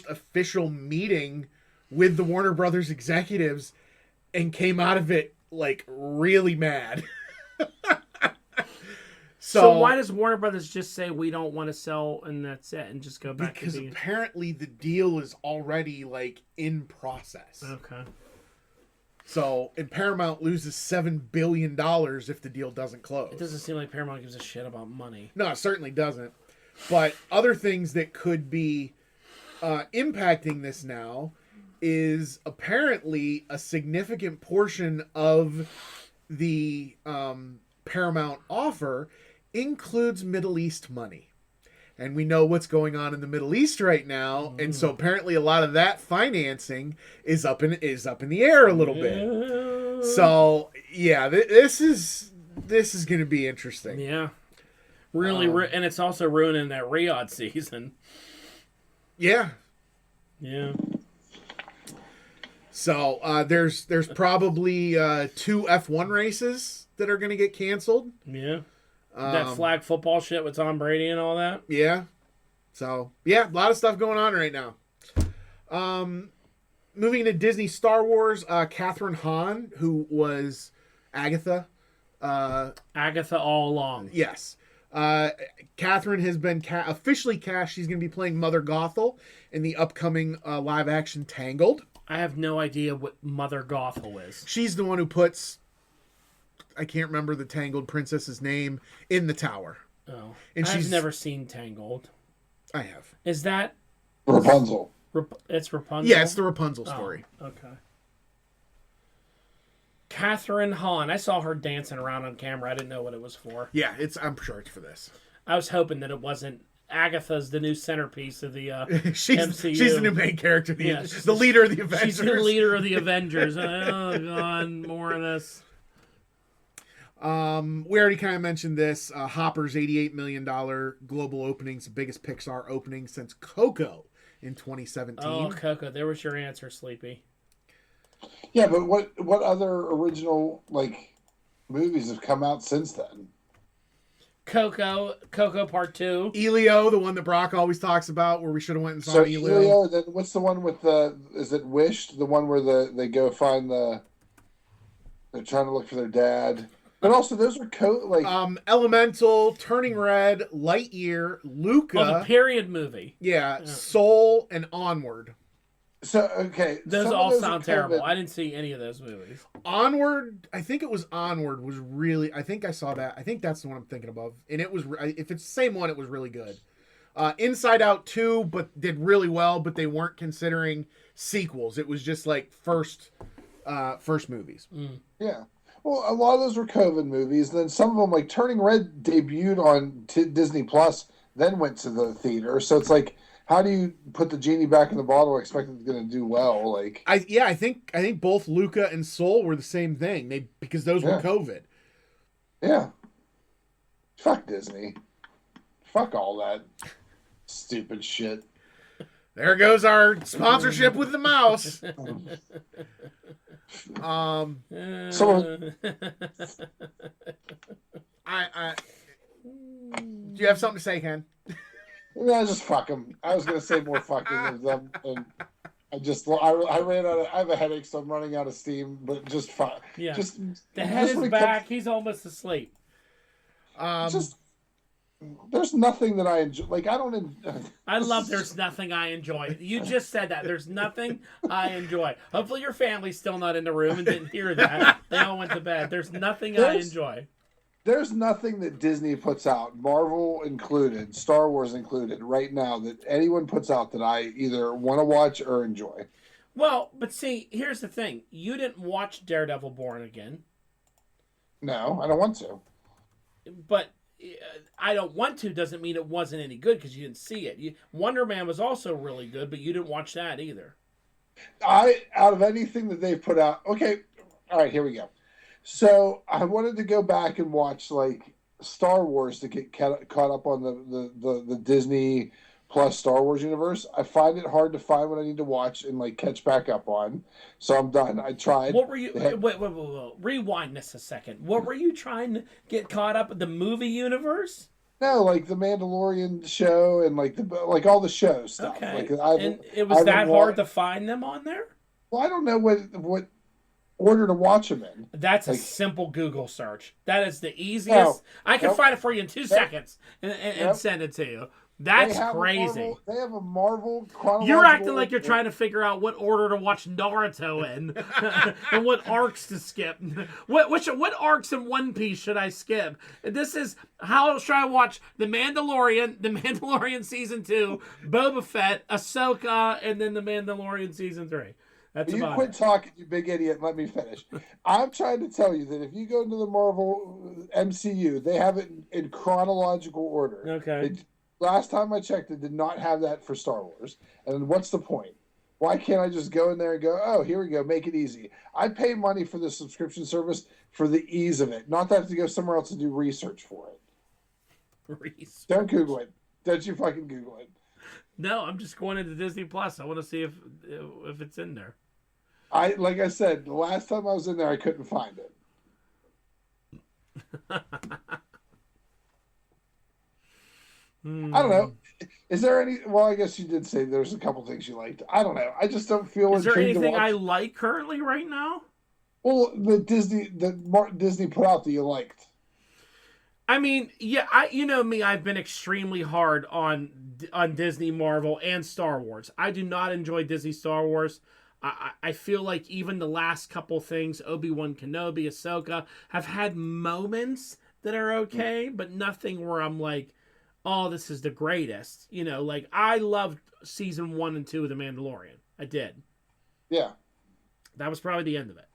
official meeting with the Warner Brothers executives and came out of it really mad. So why does Warner Brothers just say we don't want to sell and that's it and just go back because to being... apparently the deal is already in process. Okay. So, and Paramount loses $7 billion if the deal doesn't close. It doesn't seem like Paramount gives a shit about money. No, it certainly doesn't. But other things that could be impacting this now is apparently a significant portion of the Paramount offer includes Middle East money. And we know what's going on in the Middle East right now, and so apparently a lot of that financing is up in the air a little bit. So yeah, this is going to be interesting. Yeah, really, and it's also ruining that Riyadh season. Yeah. So there's probably 2 F1 races that are going to get canceled. Yeah. That flag football shit with Tom Brady and all that. Yeah. So, yeah, a lot of stuff going on right now. Moving into Disney Star Wars, Catherine Hahn, who was Agatha. Agatha all along. Yes. Catherine has been officially cast. She's going to be playing Mother Gothel in the upcoming live-action Tangled. I have no idea what Mother Gothel is. She's the one who puts... I can't remember the Tangled princess's name in the tower. Oh, and I've never seen Tangled. I have. Is that Rapunzel? It's Rapunzel. Yeah, it's the Rapunzel story. Oh, okay. Catherine Hahn. I saw her dancing around on camera. I didn't know what it was for. Yeah, I'm sure it's for this. I was hoping that it wasn't. Agatha's the new centerpiece of the MCU. She's the new main character. The leader of the Avengers. She's the leader of the Avengers. Oh God, more of this. We already kind of mentioned this. Hopper's $88 million global opening, the biggest Pixar opening since Coco in 2017. Oh, Coco. There was your answer, Sleepy. Yeah, but what other original movies have come out since then? Coco Part 2. Elio, the one that Brock always talks about, where we should have went and saw Elio. Elio. Then what's the one with is it Wished? The one where they go find they're trying to look for their dad. But also, those are Elemental, Turning Red, Lightyear, Luca. Oh, the period movie. Yeah, Soul, and Onward. So, okay. Those all sound terrible. I didn't see any of those movies. Onward, I think it was Onward, was really... I think I saw that. I think that's the one I'm thinking of. And it was... If it's the same one, it was really good. Inside Out 2, but did really well, but they weren't considering sequels. It was just first movies. Mm. Yeah. Well, a lot of those were COVID movies. Then some of them, like Turning Red, debuted on Disney Plus then went to the theater. So it's like, how do you put the genie back in the bottle expecting it's going to do well? Like, I think both Luca and Soul were the same thing. Because those were COVID. Yeah. Fuck Disney. Fuck all that stupid shit. There goes our sponsorship with the mouse. Someone, do you have something to say, Ken? yeah, just fuck them. I was gonna say more fucking of them, and I ran out of. I have a headache, so I'm running out of steam. But just fuck. Yeah. Just the head just is back. He's almost asleep. Just there's nothing that I enjoy. Like I don't. I love there's nothing I enjoy. You just said that. There's nothing I enjoy. Hopefully your family's still not in the room and didn't hear that. They all went to bed. There's nothing I enjoy. There's nothing that Disney puts out, Marvel included, Star Wars included, right now that anyone puts out that I either want to watch or enjoy. Well, but see, here's the thing. You didn't watch Daredevil Born Again. No, I don't want to. But I don't want to doesn't mean it wasn't any good because you didn't see it. Wonder Man was also really good, but you didn't watch that either. Out of anything that they've put out, okay, all right, here we go. So I wanted to go back and watch like Star Wars to get caught up on the Disney Plus Star Wars universe. I find it hard to find what I need to watch and like catch back up on. So I'm done. I tried. What were you? Wait. Rewind this a second. What were you trying to get caught up with the movie universe? No, like the Mandalorian show and like all the show stuff. Okay. Like, and it was that hard to find them on there? Well, I don't know what order to watch them in. That's a simple Google search. That is the easiest. I can find it for you in 2 seconds and send it to you. That's crazy. They have a Marvel chronological. You're acting like you're trying to figure out what order to watch Naruto in, and what arcs to skip. What arcs in One Piece should I skip? This is how should I watch The Mandalorian season 2, Boba Fett, Ahsoka, and then The Mandalorian season 3. That's you quit talking, you big idiot. Let me finish. I'm trying to tell you that if you go into the Marvel MCU, they have it in chronological order. Okay. Last time I checked, it did not have that for Star Wars. And what's the point? Why can't I just go in there and go, oh, here we go, make it easy? I pay money for the subscription service for the ease of it, not that I have to go somewhere else to do research for it. Don't Google it. Don't you fucking Google it. No, I'm just going into Disney Plus. I want to see if it's in there. Like I said, the last time I was in there, I couldn't find it. I don't know. Is there any? Well, I guess you did say there's a couple things you liked. I don't know. I just don't feel. Is there anything I like currently right now? Well, the Disney put out that you liked. I mean, yeah, you know me. I've been extremely hard on Disney, Marvel, and Star Wars. I do not enjoy Disney Star Wars. I feel like even the last couple things, Obi-Wan Kenobi, Ahsoka, have had moments that are okay, but nothing where I'm like, oh, this is the greatest. You know, like, I loved season 1 and 2 of The Mandalorian. I did. Yeah. That was probably the end of it.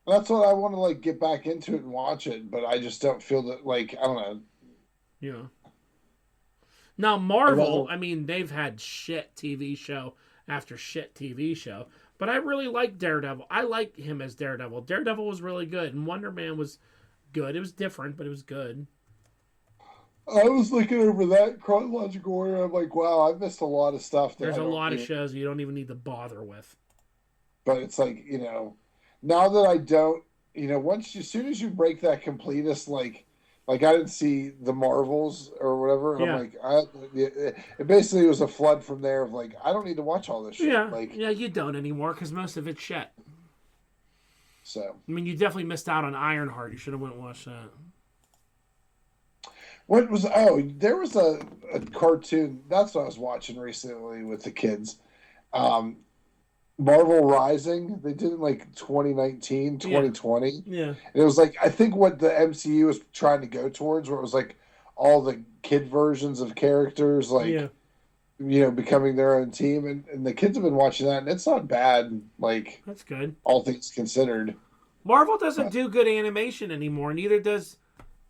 That's what I want to, like, get back into it and watch it, but I just don't feel that, like, I don't know. Yeah. Now, Marvel, I mean, they've had shit TV show after shit TV show, but I really like Daredevil. I like him as Daredevil. Daredevil was really good, and Wonder Man was good. It was different, but it was good. I was looking over that chronological order. I'm like, wow, I've missed a lot of stuff. There's a lot of shows you don't even need to bother with. But it's like, you know, now that I don't, you know, as soon as you break that completist, like I didn't see the Marvels or whatever. And Yeah. I'm like, it basically was a flood from there of like, I don't need to watch all this shit. Yeah, like, yeah, you don't anymore because most of it's shit. So, I mean, you definitely missed out on Ironheart. You should have went and watched that. there was a cartoon. That's what I was watching recently with the kids. Marvel Rising. They did it in like 2019, 2020. Yeah. And it was like, I think what the MCU was trying to go towards, where it was like all the kid versions of characters, like, you know, becoming their own team. And the kids have been watching that, and it's not bad, like, That's good. all things considered. Marvel doesn't do good animation anymore. Neither does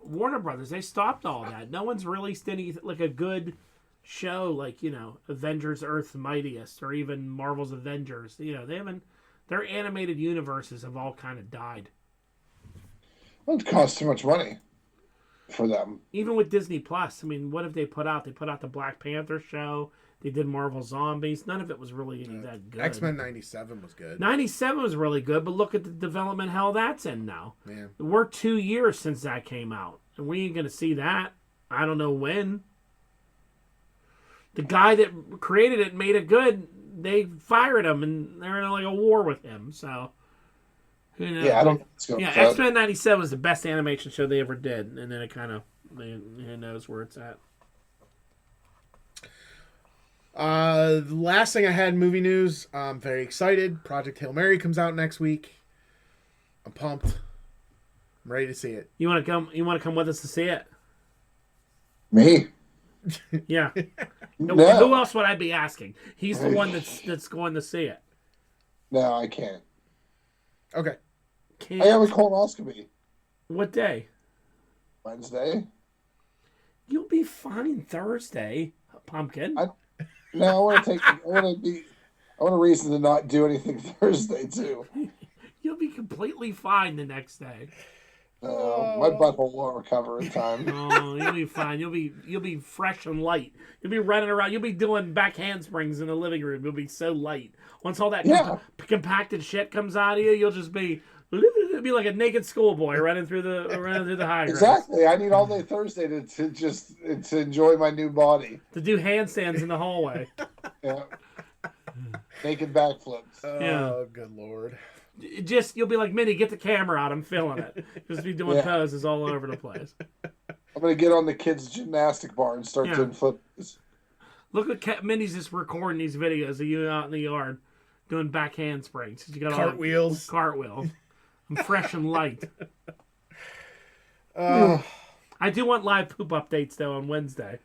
Warner Brothers, they stopped all that. No one's released any like a good show like, you know, Avengers Earth's Mightiest or even Marvel's Avengers. You know, they haven't. Their animated universes have all kind of died. Well, it costs too much money for them. Even with Disney Plus, I mean, what have they put out? They put out the Black Panther show. They did Marvel Zombies. None of it was really any that good. X-Men 97 was good. 97 was really good, but look at the development hell that's in now. Man. We're 2 years since that came out, and we ain't going to see that. I don't know when. The guy that created it made it good. They fired him, and they're in like a war with him, so... You know, Yeah, I don't think it's going to X-Men 97 was the best animation show they ever did, and then it kind of... Who knows where it's at. The last thing I had in movie news, I'm very excited. Project Hail Mary comes out next week. I'm pumped. I'm ready to see it. You want to come? You want to come with us to see it? Me? Yeah. No. Who else would I be asking? He's the one that's going to see it. No, I can't. Okay. Can't. I have a colonoscopy What day? Wednesday. You'll be fine Thursday, pumpkin. No, I want to take. I want a reason to not do anything Thursday too. You'll be completely fine the next day. My butthole won't recover in time. Oh, you'll be fine. You'll be fresh and light. You'll be running around. You'll be doing back handsprings in the living room. You'll be so light. Once all that compacted shit comes out of you, you'll just be like a naked schoolboy running through the high ground. Exactly. I need all day Thursday to enjoy my new body. To do handstands in the hallway. Yeah. Naked backflips. Oh, good Lord. You'll be like, Minnie, get the camera out. I'm feeling it. Just be doing poses all over the place. I'm going to get on the kids' gymnastic bar and start doing flips. Look at Minnie's just recording these videos of you out in the yard doing back handsprings. You got Cartwheels. Cartwheels. I'm fresh and light. I do want live poop updates, though, on Wednesday.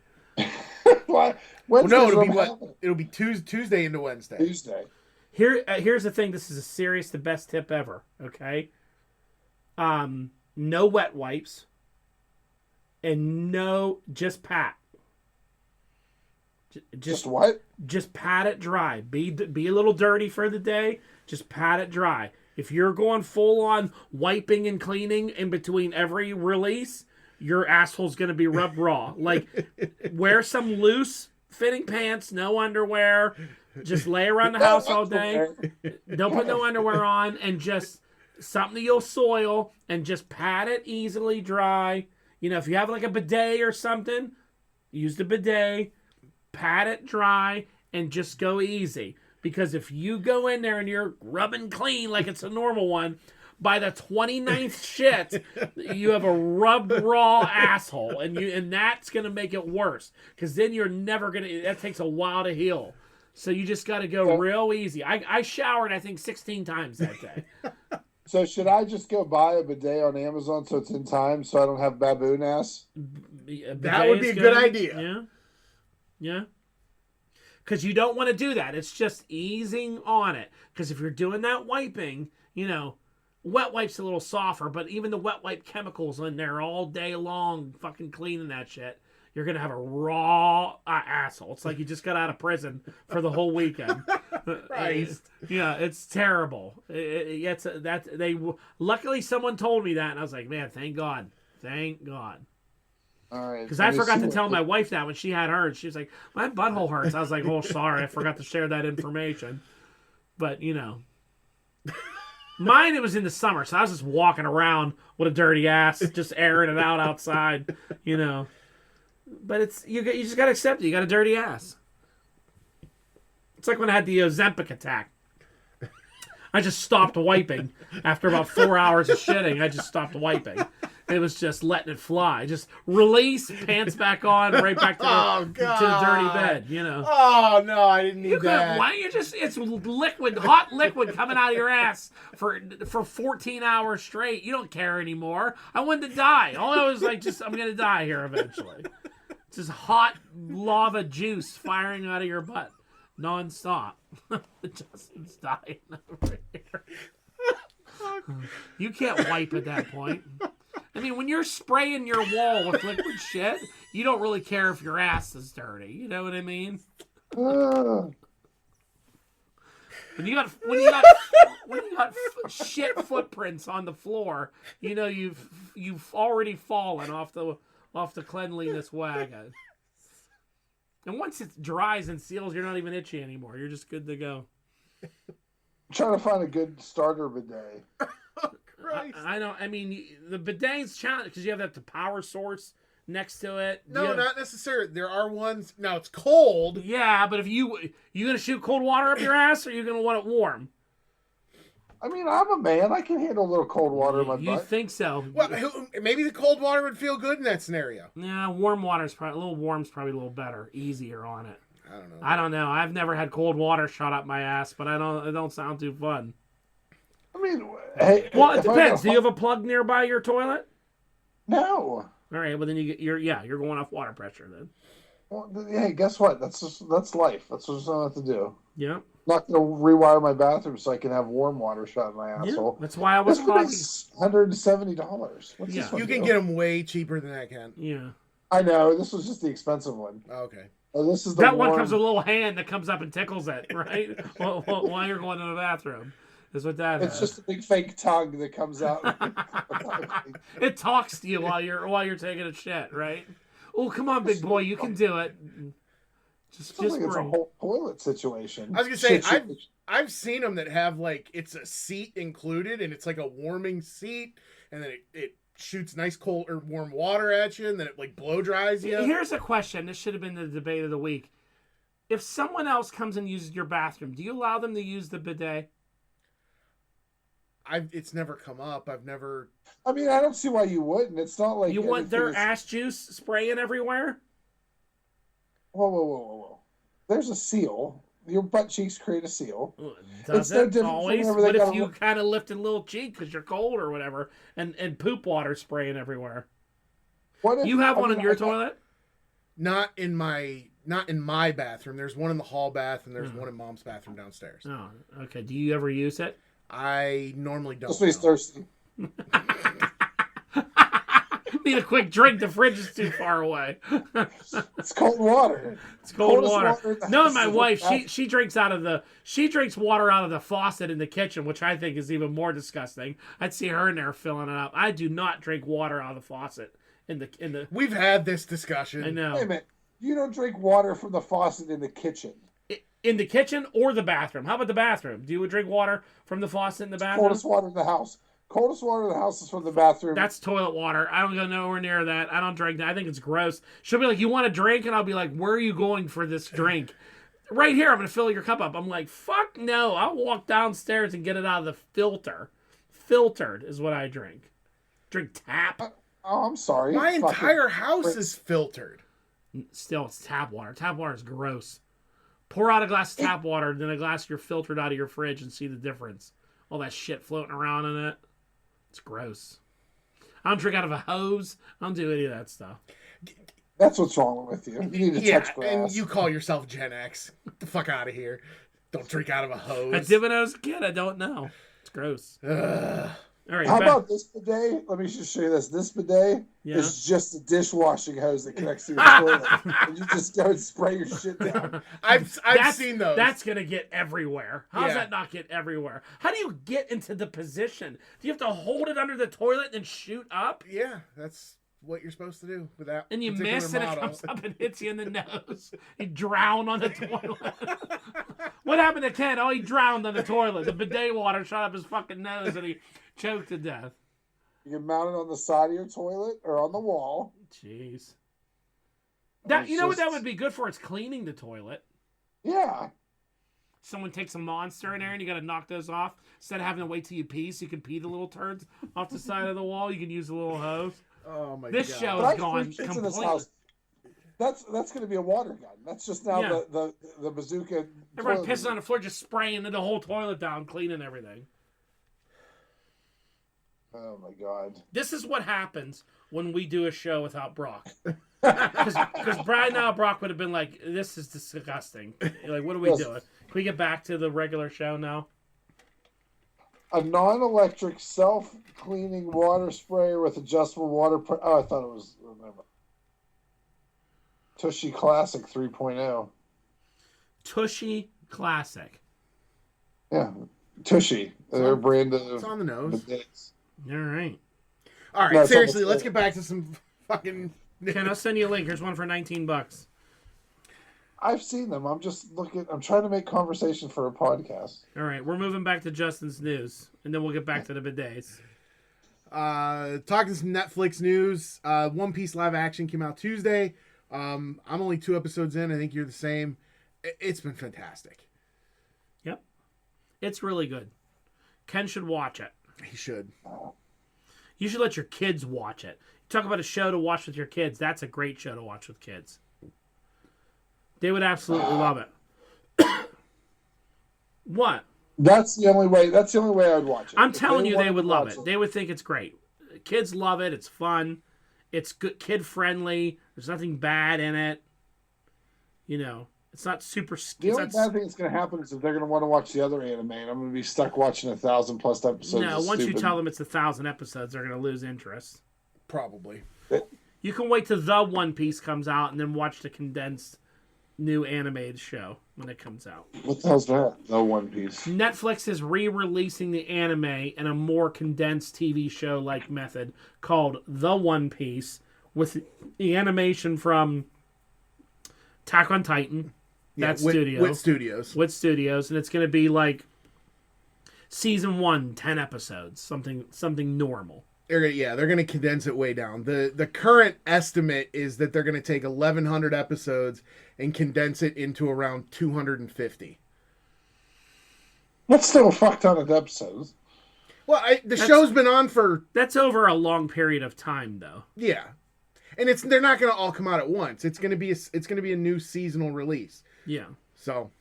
Why? It'll be Tuesday into Wednesday. Tuesday. Here's the thing. This is the best tip ever. Okay. No wet wipes. And just pat. Just what? Just pat it dry. Be a little dirty for the day. Just pat it dry. If you're going full on wiping and cleaning in between every release, your asshole's going to be rubbed raw. Like, wear some loose fitting pants, no underwear. Just lay around the house all day. Don't put no underwear on, and just something you'll soil, and just pat it easily dry. You know, if you have like a bidet or something, use the bidet, pat it dry, and just go easy. Because if you go in there and you're rubbing clean like it's a normal one, by the 29th shit, you have a rubbed raw asshole, and that's gonna make it worse. Because then you're never gonna. That takes a while to heal. So you just got to go real easy. I showered, I think, 16 times that day. So should I just go buy a bidet on Amazon so it's in time so I don't have baboon ass? That would be a good idea. Yeah. Yeah. Because you don't want to do that. It's just easing on it. Because if you're doing that wiping, you know, wet wipe's a little softer, but even the wet wipe chemicals in there all day long fucking cleaning that shit. You're going to have a raw asshole. It's like you just got out of prison for the whole weekend. Christ. Yeah, it's terrible. Luckily, someone told me that, and I was like, man, thank God. Thank God. All right. Because I forgot to tell my wife that when she had hers. She was like, my butthole hurts. I was like, oh, sorry. I forgot to share that information. But, you know. Mine, it was in the summer, so I was just walking around with a dirty ass, just airing it out outside, you know. But it's you just gotta accept it. You got a dirty ass. It's like when I had the Ozempic attack. I just stopped wiping after about 4 hours of shitting. I just stopped wiping. It was just letting it fly. Just release, pants back on, right back to the dirty bed. You know. Oh no, I didn't need that. Why don't you just? It's liquid, hot liquid coming out of your ass for 14 hours straight. You don't care anymore. I wanted to die. All I was like, I'm gonna die here eventually. It's just hot lava juice firing out of your butt, nonstop. Justin's dying over here. You can't wipe at that point. I mean, when you're spraying your wall with liquid shit, you don't really care if your ass is dirty. You know what I mean? Uh, When you got shit footprints on the floor, you know you've already fallen off the cleanliness wagon. And once it dries and seals, you're not even itchy anymore. You're just good to go. I'm trying to find a good starter bidet. Christ. I don't. I mean, the bidet's challenge because you have the power source next to it. No, not necessarily. There are ones. Now it's cold. Yeah, but if you gonna shoot cold water up your ass, or you gonna want it warm? I mean, I'm a man. I can handle a little cold water in my You butt. think so? Well, maybe the cold water would feel good in that scenario. Yeah, warm water's probably a little warm's probably a little better, easier on it. I don't know. I've never had cold water shot up my ass, but it don't sound too fun. I mean, hey. Well, it if I depends. got Do you have a plug nearby your toilet? No. All right, well then you're going off water pressure then. Well, hey, guess what? That's life. That's what I have to do. Yeah. Not gonna rewire my bathroom so I can have warm water shot in my asshole. That's why I was This talking. is $170. What's Yeah. this one You can do? get them way cheaper than that, Ken. Yeah. I know. This was just the expensive one. Oh, okay. Oh, this is the That one warm- comes with a little hand that comes up and tickles it, right? while you're going to the bathroom. Is what that It's is. just a big fake tongue that comes out. It talks to you while you're taking a shit, right? Oh, come on, big boy, you can do it. Just Sounds like it's a bring. whole toilet situation. I was gonna say Shit. I've seen them that have like it's a seat included and it's like a warming seat and then it shoots nice cold or warm water at you and then it like blow dries you. Here's a question. This should have been the debate of the week. If someone else comes and uses your bathroom, do you allow them to use the bidet? It's never come up. I've never. I mean, I don't see why you wouldn't. It's not like You want their anything is- ass juice spraying everywhere? Whoa! There's a seal. Your butt cheeks create a seal. Does It's no it different from always? whenever they What if got a you little- kind of lift a little cheek because you're cold or whatever, and poop water spraying everywhere? What if You have one in your I- toilet? Not in my bathroom. There's one in the hall bath and there's one in Mom's bathroom downstairs. Oh, okay. Do you ever use it? I normally don't. Just when he's know. thirsty. Need a quick drink. The fridge is too far away. It's cold water. It's cold Coldest water. water in the No, house my is wife, the she drinks water out of the faucet in the kitchen, which I think is even more disgusting. I'd see her in there filling it up. I do not drink water out of the faucet in the. We've had this discussion. I know. Wait a minute. You don't drink water from the faucet in the kitchen. In the kitchen or the bathroom. How about the bathroom? Do you drink water from the faucet in the bathroom? Coldest water in the house. Coldest water in the house is from the bathroom. That's toilet water. I don't go nowhere near that. I don't drink that. I think it's gross. She'll be like, "You want a drink?" And I'll be like, "Where are you going for this drink?" Right here. I'm gonna fill your cup up. I'm like, "Fuck no!" I'll walk downstairs and get it out of the filter. Filtered is what I drink. Drink tap. Oh, I'm sorry. My Fucking- entire house is filtered. Still, it's tap water. Tap water is gross. Pour out a glass of tap water, then a glass you're filtered out of your fridge, and see the difference. All that shit floating around in it. It's gross. I don't drink out of a hose. I don't do any of that stuff. That's what's wrong with you. You need to Yeah, touch grass. and you call yourself Gen X. Get the fuck out of here. Don't drink out of a hose. I did when I was a kid. I don't know. It's gross. Ugh. All right. How back- about this bidet? Let me just show you this. This bidet Yeah. is just a dishwashing hose that connects to your toilet. And you just go and spray your shit down. I've That's- seen those. That's gonna get everywhere. How's Yeah. that not get everywhere? How do you get into the position? Do you have to hold it under the toilet and shoot up? Yeah, that's what you're supposed to do with that. And you particular miss and it model. comes up and hits you in the nose. You drown on the toilet. What happened to Ken? Oh, he drowned on the toilet. The bidet water shot up his fucking nose and he choked to death. You can mount it on the side of your toilet or on the wall. Jeez. It's You know what that just- would be good for? It's cleaning the toilet. Yeah. Someone takes a monster in there and you gotta knock those off. Instead of having to wait till you pee so you can pee the little turds off the side of the wall, you can use a little hose. Oh my This god. show But I is gone have 3 kids in this completely. house. That's going to be a water gun. That's just now Yeah. the bazooka. Everyone toilet pisses on the floor, just spraying the whole toilet down, cleaning everything. Oh my god. This is what happens when we do a show without Brock. Because Brian now Brock would have been like, "This is disgusting. Like, what are we Yes. doing? Can we get back to the regular show now?" A non-electric self-cleaning water sprayer with adjustable water. I thought it was. Remember. Tushy Classic 3.0. Tushy Classic. Yeah, Tushy. Their brand of. It's on the nose. All right. All right, No, seriously, let's get back to some fucking. Ken, I'll send you a link. Here's one for $19. I've seen them. I'm just looking. I'm trying to make conversation for a podcast. All right, we're moving back to Justin's news, and then we'll get back to the bidets. Talking some Netflix news. One Piece live action came out Tuesday. I'm only 2 episodes in. I think you're the same. It's been fantastic. Yep. It's really good. Ken should watch it. He should. You should let your kids watch it. Talk about a show to watch with your kids. That's a great show to watch with kids. They would absolutely love it. What? That's the only way. That's the only way I'd watch it. I'm telling you, they wanted would to love watch it. They would think it's great. Kids love it. It's fun. It's good, kid friendly. There's nothing bad in it. You know, it's not super. The only bad thing that's going to happen is if they're going to want to watch the other anime, and I'm going to be stuck watching 1,000+ episodes. No, once you tell them it's 1,000 episodes, they're going to lose interest. Probably. You can wait till the One Piece comes out and then watch the condensed new animated show when it comes out. What the hell's that? No One Piece. Netflix is re-releasing the anime in a more condensed TV show-like method called The One Piece with the animation from Attack on Titan. That's Studio. Wit Studios. And it's going to be like season 1, 10 episodes. Something normal. They're going to condense it way down. The current estimate is that they're going to take 1,100 episodes and condense it into around 250. That's still a fuck ton of episodes. Well, the show's been on for... That's over a long period of time, though. Yeah. And they're not going to all come out at once. It's going to be a new seasonal release. Yeah. So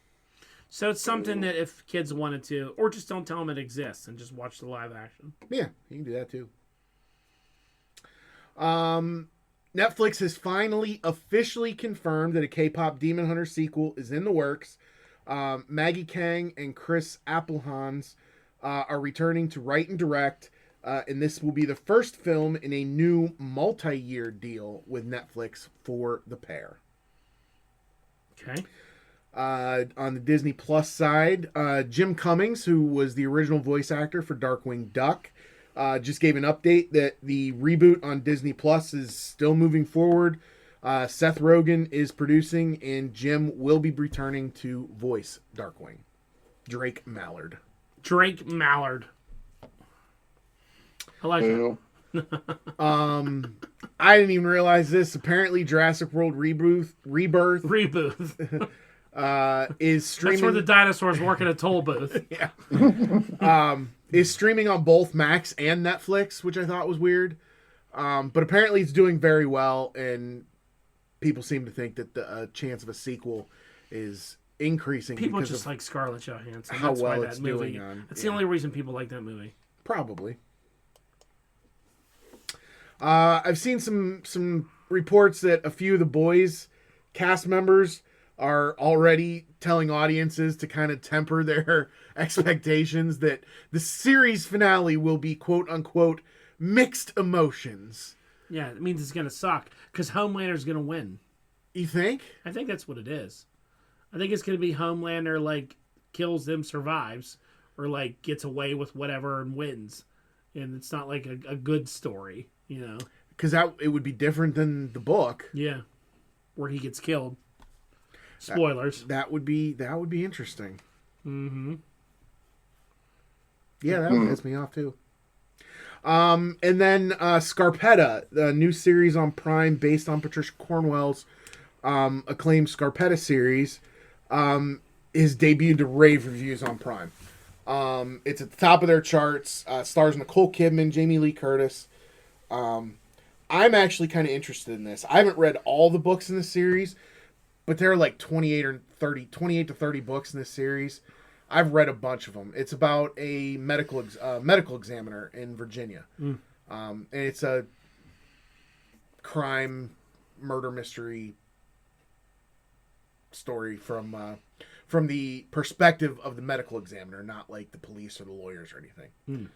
it's something that if kids wanted to, or just don't tell them it exists and just watch the live action. Yeah, you can do that too. Netflix has finally officially confirmed that a K-pop Demon Hunter sequel is in the works. Maggie Kang and Chris Applehans are returning to write and direct, and this will be the first film in a new multi-year deal with Netflix for the pair. Okay. On the Disney Plus side, Jim Cummings, who was the original voice actor for Darkwing Duck, just gave an update that the reboot on Disney Plus is still moving forward. Seth Rogen is producing, and Jim will be returning to voice Darkwing. Drake Mallard. I like it. I didn't even realize this. Apparently, Jurassic World Rebirth is streaming. That's where the dinosaurs work in a toll booth. Yeah. Is streaming on both Max and Netflix, which I thought was weird. But apparently it's doing very well, and people seem to think that the chance of a sequel is increasing. People because just of like Scarlett Johansson. how That's well why it's that movie. doing on. That's the only reason people like that movie. Probably. I've seen some reports that a few of the boys cast members are already telling audiences to kind of temper their expectations that the series finale will be quote unquote mixed emotions. Yeah, it means it's gonna suck because Homelander's gonna win. You think? I think that's what it is. I think it's gonna be Homelander like kills them, survives, or like gets away with whatever and wins, and it's not like a good story, you know? Because it would be different than the book. Yeah, where he gets killed. Spoilers. That would be interesting. Mm-hmm. Yeah, that would piss me off too. And then Scarpetta, the new series on Prime based on Patricia Cornwell's acclaimed Scarpetta series, is debuted to rave reviews on Prime. It's at the top of their charts. Stars Nicole Kidman, Jamie Lee Curtis. I'm actually kind of interested in this. I haven't read all the books in the series, but there are like 28 to 30 books in this series. I've read a bunch of them. It's about a medical examiner in Virginia. And it's a crime, murder mystery story from from the perspective of the medical examiner, not like the police or the lawyers or anything.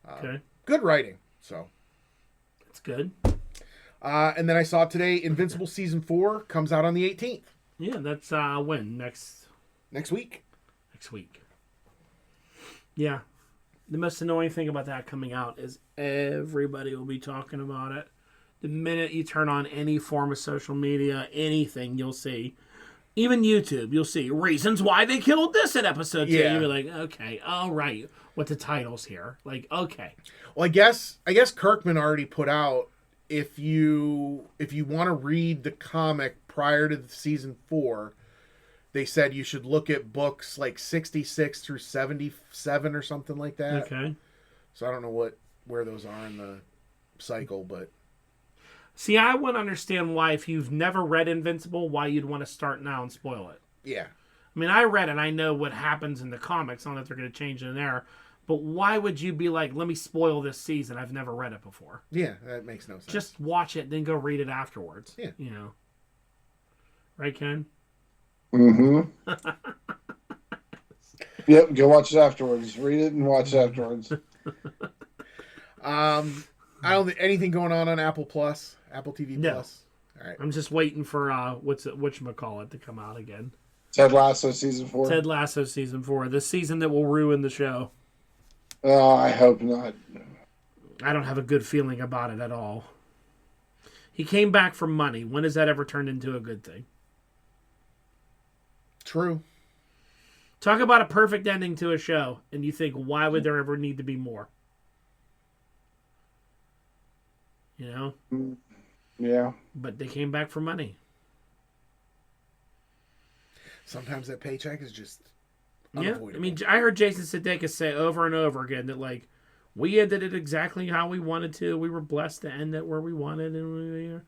Okay. Good writing. So That's good. and then I saw today Invincible season 4 comes out on the 18th. Yeah, that's when? Next week. Next week. Yeah. The most annoying thing about that coming out is everybody will be talking about it. The minute you turn on any form of social media, anything, you'll see. Even YouTube, you'll see reasons why they killed this in episode 2. Yeah. You'll be like, okay, all right. What the title's here. Like, okay. Well, I guess Kirkman already put out if you want to read the comic prior to the season 4, they said you should look at books like 66 through 77 or something like that. Okay. So I don't know where those are in the cycle, but See, I wouldn't understand why, if you've never read Invincible, why you'd want to start now and spoil it. yeah. I mean, I read it. I know what happens in the comics. I don't know if they're going to change it in there. But why would you be like, let me spoil this season? I've never read it before. Yeah, that makes no sense. Just watch it, then go read it afterwards. Yeah. You know. Right, Ken? Mm-hmm. Yep, go watch it afterwards. Read it and watch it afterwards. I don't think anything going on Apple Plus, Apple TV No. Plus. All right. I'm just waiting for whatchamacallit to come out again. Ted Lasso season 4. Ted Lasso season 4. The season that will ruin the show. Oh, I hope not. I don't have a good feeling about it at all. He came back for money. When has that ever turned into a good thing? True. Talk about a perfect ending to a show, and you think, why would there ever need to be more? You know? Yeah. But they came back for money. Sometimes that paycheck is just Yeah. unavoidable. I mean, I heard Jason Sudeikis say over and over again that, like, we ended it exactly how we wanted to. We were blessed to end it where we wanted, and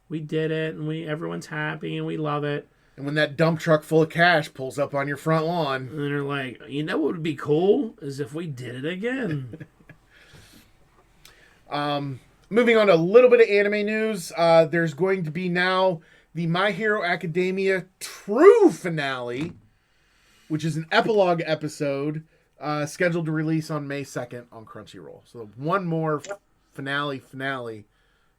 we did it, and everyone's happy, and we love it. And when that dump truck full of cash pulls up on your front lawn. And they're like, you know what would be cool? Is if we did it again. Moving on to a little bit of anime news. There's going to be now the My Hero Academia true finale, which is an epilogue episode scheduled to release on May 2nd on Crunchyroll. So one more finale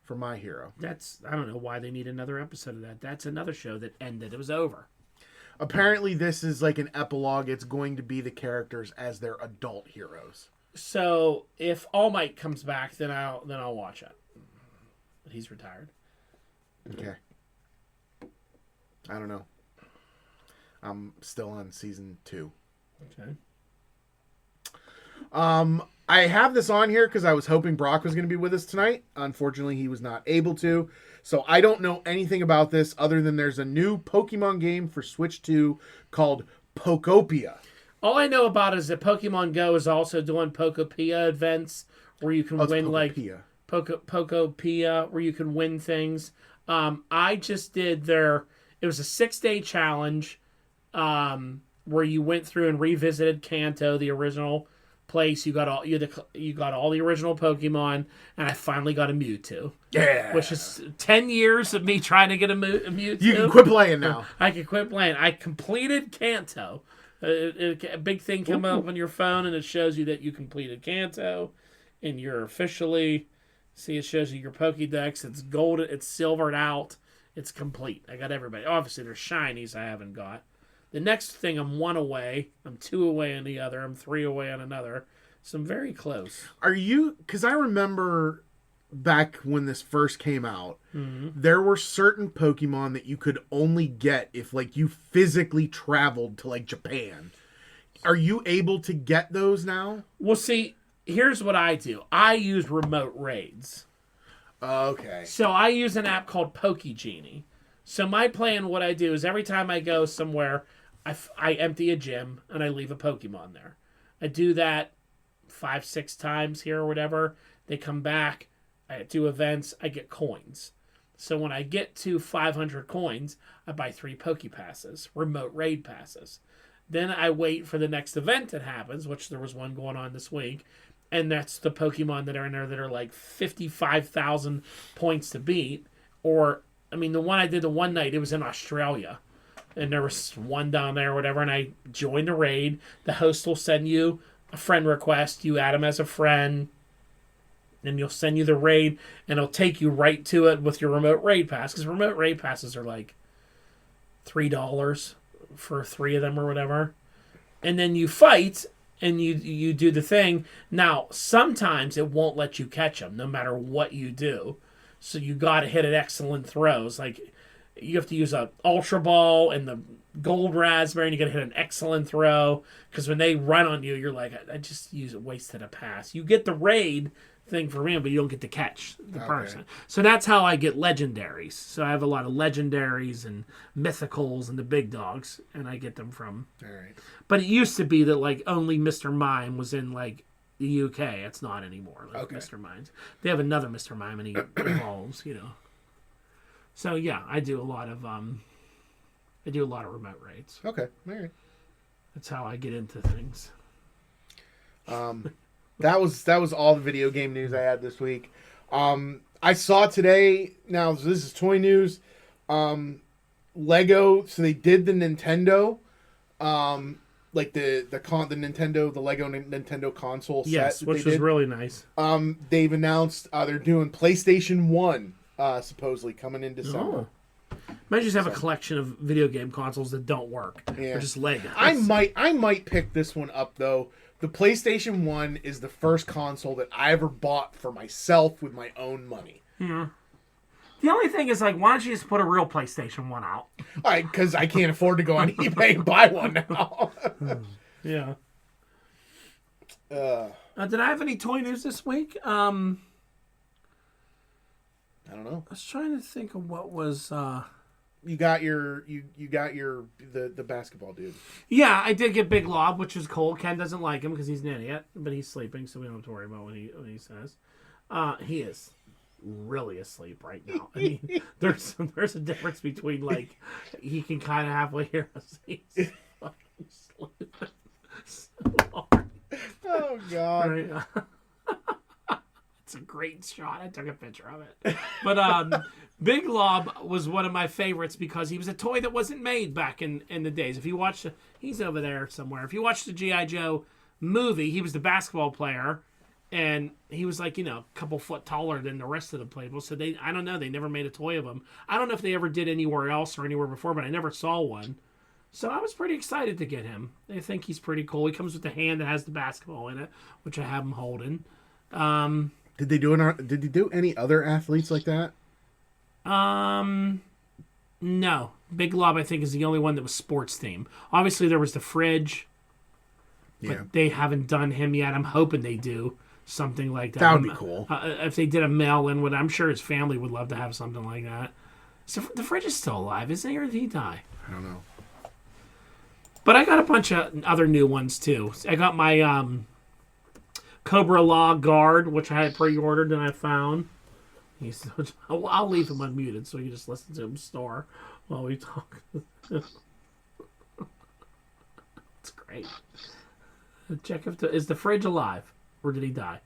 for My Hero. I don't know why they need another episode of that. That's another show that ended. It was over. Apparently this is like an epilogue. It's going to be the characters as their adult heroes. So if All Might comes back, then I'll watch it. But he's retired. Okay. I don't know. I'm still on season 2. Okay. I have this on here because I was hoping Brock was going to be with us tonight. Unfortunately, he was not able to. So I don't know anything about this other than there's a new Pokemon game for Switch 2 called Pokopia. All I know about is that Pokemon Go is also doing Pokopia events where you can win Pokopia. Pokopia, where you can win things. I just did it was a 6-day challenge where you went through and revisited Kanto, the original place. You got all the original Pokemon, and I finally got a Mewtwo. Yeah. Which is 10 years of me trying to get a Mewtwo. You can quit playing now. I can quit playing. I completed Kanto. A big thing come up on your phone, and it shows you that you completed Kanto, and you're officially... See, it shows you your Pokédex. It's golden. It's silvered out. It's complete. I got everybody. Obviously, there's shinies I haven't got. The next thing, I'm 1 away. I'm 2 away on the other. I'm 3 away on another. So I'm very close. Are you... Because I remember back when this first came out, there were certain Pokemon that you could only get if, like, you physically traveled to, like, Japan. Are you able to get those now? Well, see, here's what I do. I use remote raids. Okay. So I use an app called PokeGenie. So my plan, what I do is every time I go somewhere, I empty a gym and I leave a Pokemon there. I do that 5-6 times here or whatever. They come back. I do events. I get coins. So when I get to 500 coins, I buy 3 Pokepasses, remote raid passes. Then I wait for the next event that happens, which there was one going on this week. And that's the Pokemon that are in there that are like 55,000 points to beat. Or, I mean, the one I did the one night, it was in Australia. and there was one down there or whatever, and I joined the raid. The host will send you a friend request. You add him as a friend, and you'll send you the raid, and it'll take you right to it with your remote raid pass, because remote raid passes are like $3 for 3 of them or whatever. And then you fight, and you do the thing. Now, sometimes it won't let you catch them, no matter what you do. So you got to hit it excellent throws. Like, you have to use a Ultra Ball and the Gold Raspberry, and you got to hit an excellent throw. Because when they run on you, you're like, I just wasted a pass. You get the raid thing for me, but you don't get to catch the person. So that's how I get legendaries. So I have a lot of legendaries and mythicals and the big dogs, and I get them from. All right. But it used to be that like only Mr. Mime was in like the UK. It's not anymore. Like Mr. Mimes. They have another Mr. Mime, and he evolves. So yeah, I do a lot of remote raids. Okay. All right. That's how I get into things. That was all the video game news I had this week. I saw today. Now this is toy news. Lego. So they did the Nintendo, like the Nintendo, the Lego Nintendo console set. Yes, which was really nice. They've announced they're doing PlayStation 1 supposedly coming in December. Might just have a collection of video game consoles that don't work. Yeah. Or just Lego. I might pick this one up though. The PlayStation 1 is the first console that I ever bought for myself with my own money. Yeah. The only thing is, like, why don't you just put a real PlayStation 1 out? Because I can't afford to go on eBay and buy one now. Yeah. Did I have any toy news this week? I don't know. I was trying to think of what was... You got the basketball dude. Yeah, I did get Big Lob, which is cool. Ken doesn't like him because he's an idiot, but he's sleeping, so we don't have to worry about what he says. He is really asleep right now. I mean, there's a difference between like he can kind of halfway hear us. He's fucking sleeping so hard. Oh God. Right? It's a great shot. I took a picture of it. But Big Lob was one of my favorites because he was a toy that wasn't made back in the days. If you watch, he's over there somewhere. If you watch the G.I. Joe movie, he was the basketball player, and he was like, a couple foot taller than the rest of the playable. So I don't know, they never made a toy of him. I don't know if they ever did anywhere else or anywhere before, but I never saw one. So I was pretty excited to get him. I think he's pretty cool. He comes with the hand that has the basketball in it, which I have him holding. Did they do any other athletes like that? No. Big Lob, I think, is the only one that was sports themed. Obviously, there was the Fridge, but they haven't done him yet. I'm hoping they do something like that. That would be cool. If they did a mail-in, I'm sure his family would love to have something like that. So the Fridge is still alive, isn't he, or did he die? I don't know. But I got a bunch of other new ones, too. I got my Cobra Law guard, which I had pre-ordered and I found. I'll leave him unmuted so you just listen to him snore while we talk. It's great. Check if is the Fridge alive or did he die?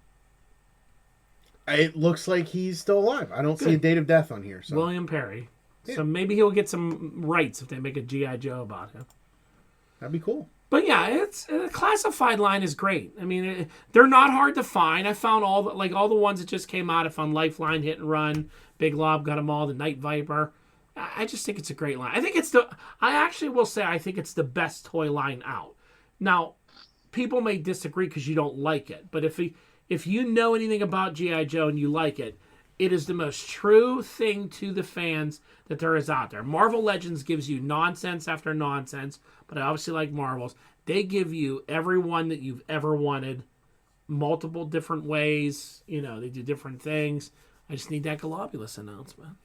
It looks like he's still alive. I don't see a date of death on here. So. William Perry. Yeah. So maybe he'll get some rights if they make a G.I. Joe about him. That'd be cool. But yeah, the classified line is great. I mean, they're not hard to find. I found all the ones that just came out. I found Lifeline, Hit and Run, Big Lob, got them all. The Night Viper. I just think it's a great line. I actually will say I think it's the best toy line out. Now, people may disagree because you don't like it, but if you know anything about G.I. Joe and you like it, it is the most true thing to the fans that there is out there. Marvel Legends gives you nonsense after nonsense, but I obviously like Marvels. They give you everyone that you've ever wanted, multiple different ways. They do different things. I just need that Globulus announcement.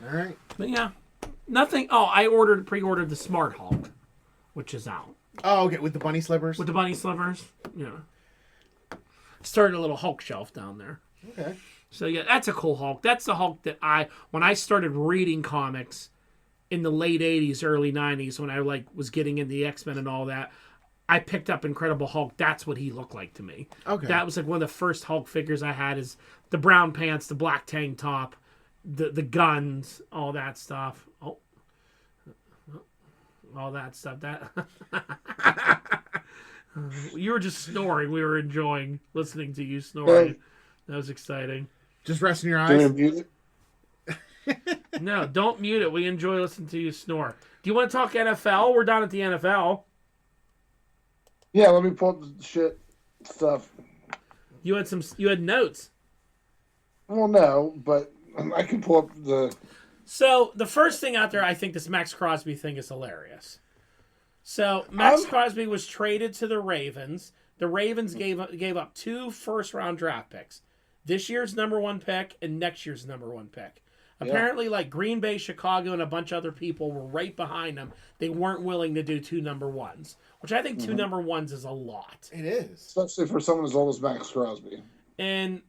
All right. But yeah, nothing. Oh, I pre-ordered the Smart Hulk, which is out. Oh, okay, with the bunny slippers? With the bunny slippers, yeah. Started a little Hulk shelf down there. Okay. So yeah, that's a cool Hulk. That's the Hulk that when I started reading comics in the late 80s, early 90s, when I was getting into the X-Men and all that, I picked up Incredible Hulk. That's what he looked like to me. Okay. That was one of the first Hulk figures I had, is the brown pants, the black tank top, the guns, all that stuff. Oh, all that stuff. That you were just snoring. We were enjoying listening to you snoring. That was exciting. Just resting your Do you eyes. want to mute it? No, don't mute it. We enjoy listening to you snore. Do you want to talk NFL? We're down at the NFL. Yeah, let me pull up the shit stuff. You had notes. Well, no, but I can pull up the. So the first thing out there, I think this Max Crosby thing is hilarious. So Max Crosby was traded to the Ravens. The Ravens gave up 2 first-round draft picks. This year's number 1 pick and next year's number 1 pick. Apparently, like Green Bay, Chicago, and a bunch of other people were right behind them. They weren't willing to do 2 number 1s, which I think 2 number 1s is a lot. It is. Especially for someone as old as Max Crosby. And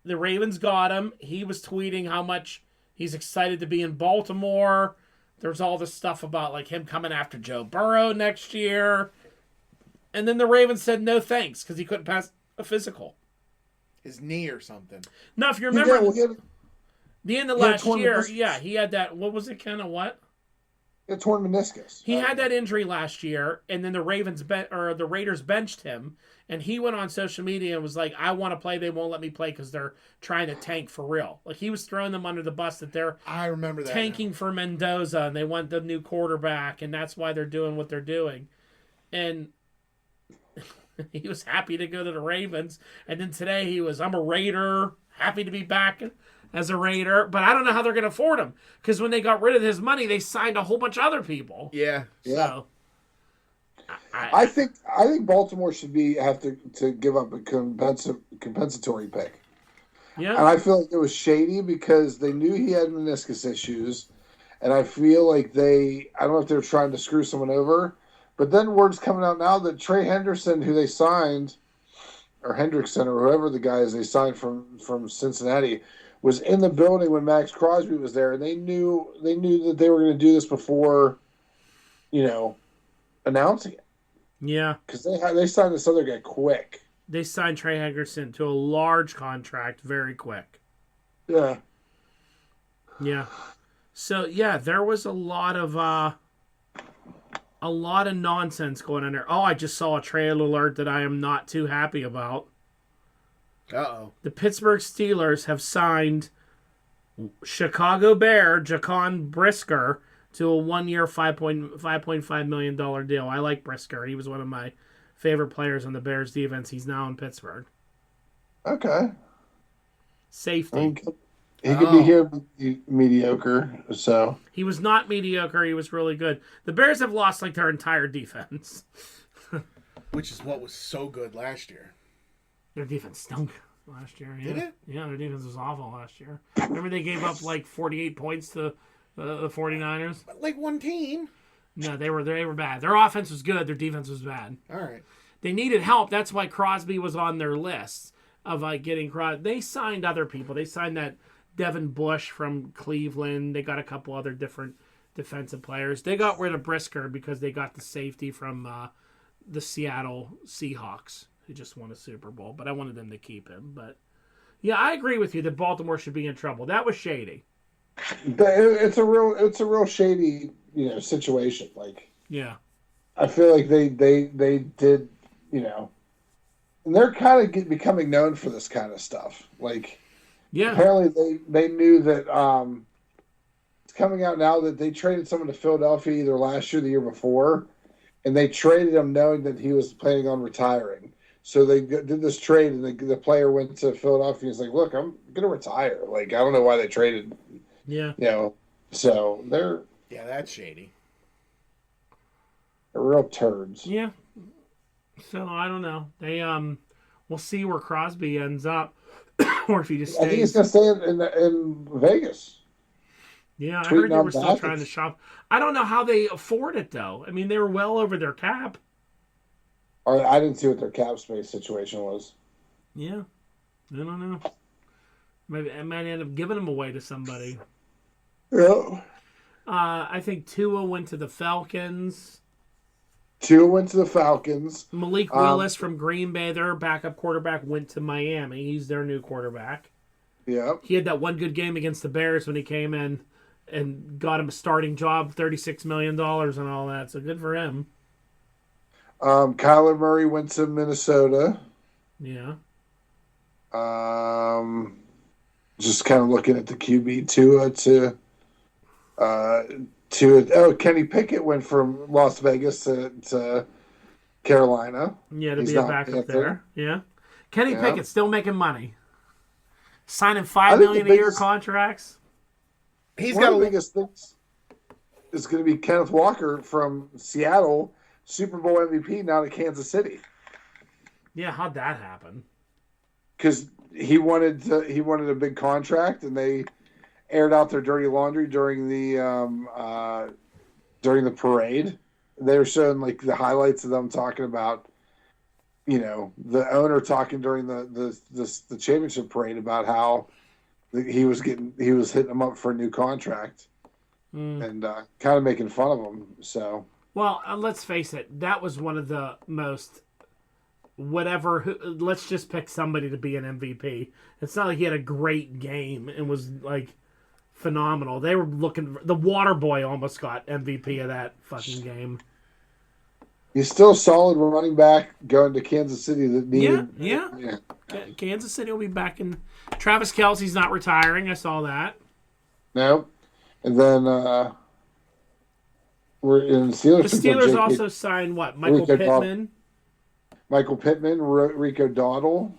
the Ravens got him. He was tweeting how much he's excited to be in Baltimore. There's all this stuff about like him coming after Joe Burrow next year. And then the Ravens said no thanks because he couldn't pass a physical. His knee or something. Now, if you remember the end of he had last torn year, meniscus. he had that, what was it, kind of what? A torn meniscus. He had that injury last year, and then the the Raiders benched him, and he went on social media and was like, I want to play, they won't let me play because they're trying to tank for real. Like, he was throwing them under the bus that they're I remember that tanking now. for Mendoza, and they want the new quarterback, and that's why they're doing what they're doing. And he was happy to go to the Ravens, and then today he was, I'm a Raider, happy to be back as a Raider, but I don't know how they're going to afford him, because when they got rid of his money, they signed a whole bunch of other people. Yeah. So, I think Baltimore should have to give up a compensatory pick. yeah. And I feel like it was shady because they knew he had meniscus issues, and I feel like I don't know if they were trying to screw someone over, but then word's coming out now that Trey Henderson, who they signed, or Hendrickson, or whoever the guy is they signed from Cincinnati, was in the building when Max Crosby was there, and they knew that they were going to do this before, announcing it. Yeah. Because they signed this other guy quick. They signed Trey Henderson to a large contract very quick. Yeah. Yeah. So, yeah, there was a lot of nonsense going on there. Oh, I just saw a trade alert that I am not too happy about. Uh-oh. The Pittsburgh Steelers have signed Chicago Bear Jaquan Brisker to a 1-year, $5.5 million deal. I like Brisker. He was one of my favorite players on the Bears defense. He's now in Pittsburgh. Okay. Safety. He could be here mediocre, so. He was not mediocre. He was really good. The Bears have lost like their entire defense. Which is what was so good last year. Their defense stunk last year. Yeah. Did it? Yeah, their defense was awful last year. Remember they gave up like 48 points to the 49ers? But like one team. No, they were bad. Their offense was good. Their defense was bad. All right. They needed help. That's why Crosby was on their list of like getting Crosby. They signed other people. They signed that Devin Bush from Cleveland. They got a couple other different defensive players. They got rid of Brisker because they got the safety from the Seattle Seahawks, who just won a Super Bowl. But I wanted them to keep him. But yeah, I agree with you that Baltimore should be in trouble. That was shady. It's a real shady, situation. Like, Yeah. I feel like they did, and they're kind of becoming known for this kind of stuff. Like, Yeah. apparently they knew that it's coming out now that they traded someone to Philadelphia either last year or the year before, and they traded him knowing that he was planning on retiring. So they did this trade, and the player went to Philadelphia and was like, look, I'm going to retire. Like, I don't know why they traded, Yeah. So they're that's shady. real turds. Yeah. So I don't know. They we'll see where Crosby ends up, or if he just I think he's stays. going to stay in Vegas. Yeah, I tweeting heard they out were still Dolphins. trying to shop. I don't know how they afford it though. I mean, they were well over their cap. Or I didn't see what their cap space situation was. Yeah, I don't know. Maybe I might end up giving them away to somebody. Yeah. I think Tua went to the Falcons. Tua went to the Falcons. Malik Willis from Green Bay, their backup quarterback, went to Miami. He's their new quarterback. Yeah. He had that one good game against the Bears when he came in and got him a starting job, $36 million and all that. So good for him. Kyler Murray went to Minnesota. Yeah. Just kind of looking at the QB Kenny Pickett went from Las Vegas to Carolina. Yeah, to He's be a not backup Panther. there. Yeah. Kenny Yeah. Pickett's still making money. Signing I $5 think million the a year biggest- contracts. He's One got of the a biggest things is going to be Kenneth Walker from Seattle, Super Bowl MVP, now to Kansas City, Yeah, how'd that happen? because he wanted a big contract, and they aired out their dirty laundry during the parade. They were showing like the highlights of them talking about, the owner talking during the championship parade about how he was hitting him up for a new contract, and kind of making fun of him. So Well, let's face it. That was one of the most let's just pick somebody to be an MVP. It's not like he had a great game and was like phenomenal. They were looking. The Water Boy almost got MVP of that fucking game. he's still a solid running back going to Kansas City that needed. Yeah. Kansas City will be back in. Travis Kelce's not retiring. I saw that. No, and then we're in Steelers. The Steelers also signed what? Michael Rico Pittman. Michael Pittman, Rico Dowdle.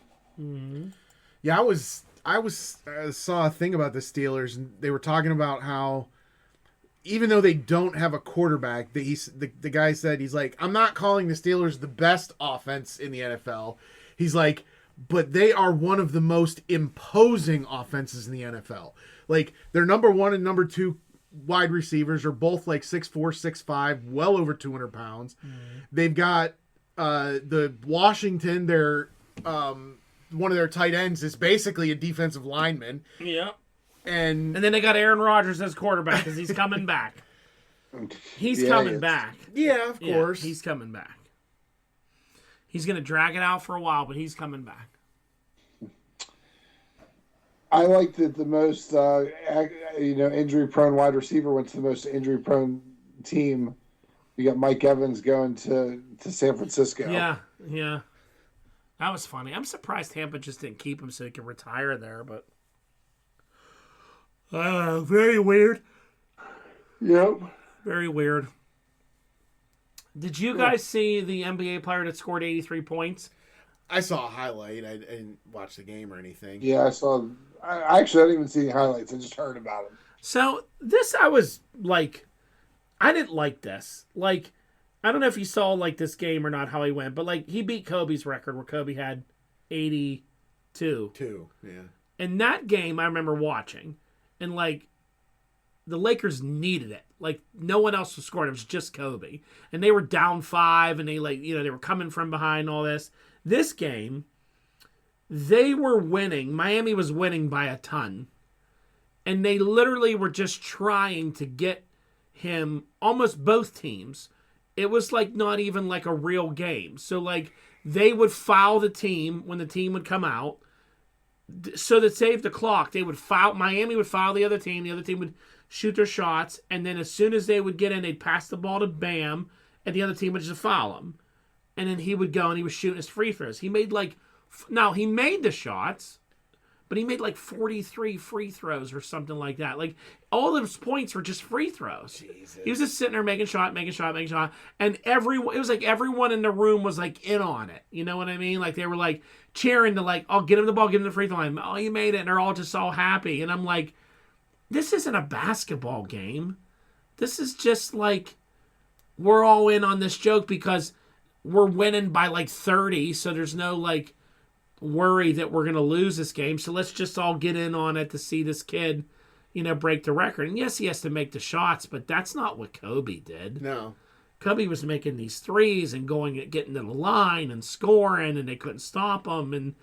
Yeah, I saw a thing about the Steelers, and they were talking about how even though they don't have a quarterback, the guy said, he's like, I'm not calling the Steelers the best offense in the NFL. He's like, but they are one of the most imposing offenses in the NFL. Like, their number one and number two wide receivers are both like 6'4", 6'5", well over 200 pounds. They've got the Washington, their one of their tight ends is basically a defensive lineman. Yeah. And then they got Aaron Rodgers as quarterback because he's coming back. He's coming back. yeah, of course. He's coming back. He's going to drag it out for a while, but he's coming back. I like that the most injury-prone wide receiver went to the most injury-prone team. You got Mike Evans going to San Francisco. Yeah. That was funny. I'm surprised Tampa just didn't keep him so he could retire there, but very weird. Yep. Very weird. Did you guys see the NBA player that scored 83 points? I saw a highlight. I didn't watch the game or anything. Yeah, I saw. I didn't even see the highlights. I just heard about him. So this, I was like, I didn't like this. Like, I don't know if you saw like this game or not, how he went, but like he beat Kobe's record where Kobe had 82. Yeah. And that game I remember watching, and like the Lakers needed it. Like no one else was scoring. It was just Kobe. And they were down 5 and they they were coming from behind all this. This game, they were winning. Miami was winning by a ton. And they literally were just trying to get him, almost both teams. It was like not even like a real game. So like they would foul the team when the team would come out. So to save the clock, they would foul. Miami would foul the other team would shoot their shots, and then as soon as they would get in, they'd pass the ball to Bam, and the other team would just foul him. And then he would go and he was shooting his free throws. He made he made the shots, but he made like 43 free throws or something like that. Like all of his points were just free throws. Jesus. He was just sitting there making shot, and it was like everyone in the room was like in on it. You know what I mean? Like they were like cheering to like, oh, get him the ball, get him the free throw line. Oh, you made it, and they're all just all happy. And I'm like, this isn't a basketball game. This is just like we're all in on this joke because we're winning by like 30, so there's no like worry that we're going to lose this game. So let's just all get in on it to see this kid, break the record. And yes, he has to make the shots, but that's not what Kobe did. No. Kobe was making these threes and getting to the line and scoring, and they couldn't stop him. And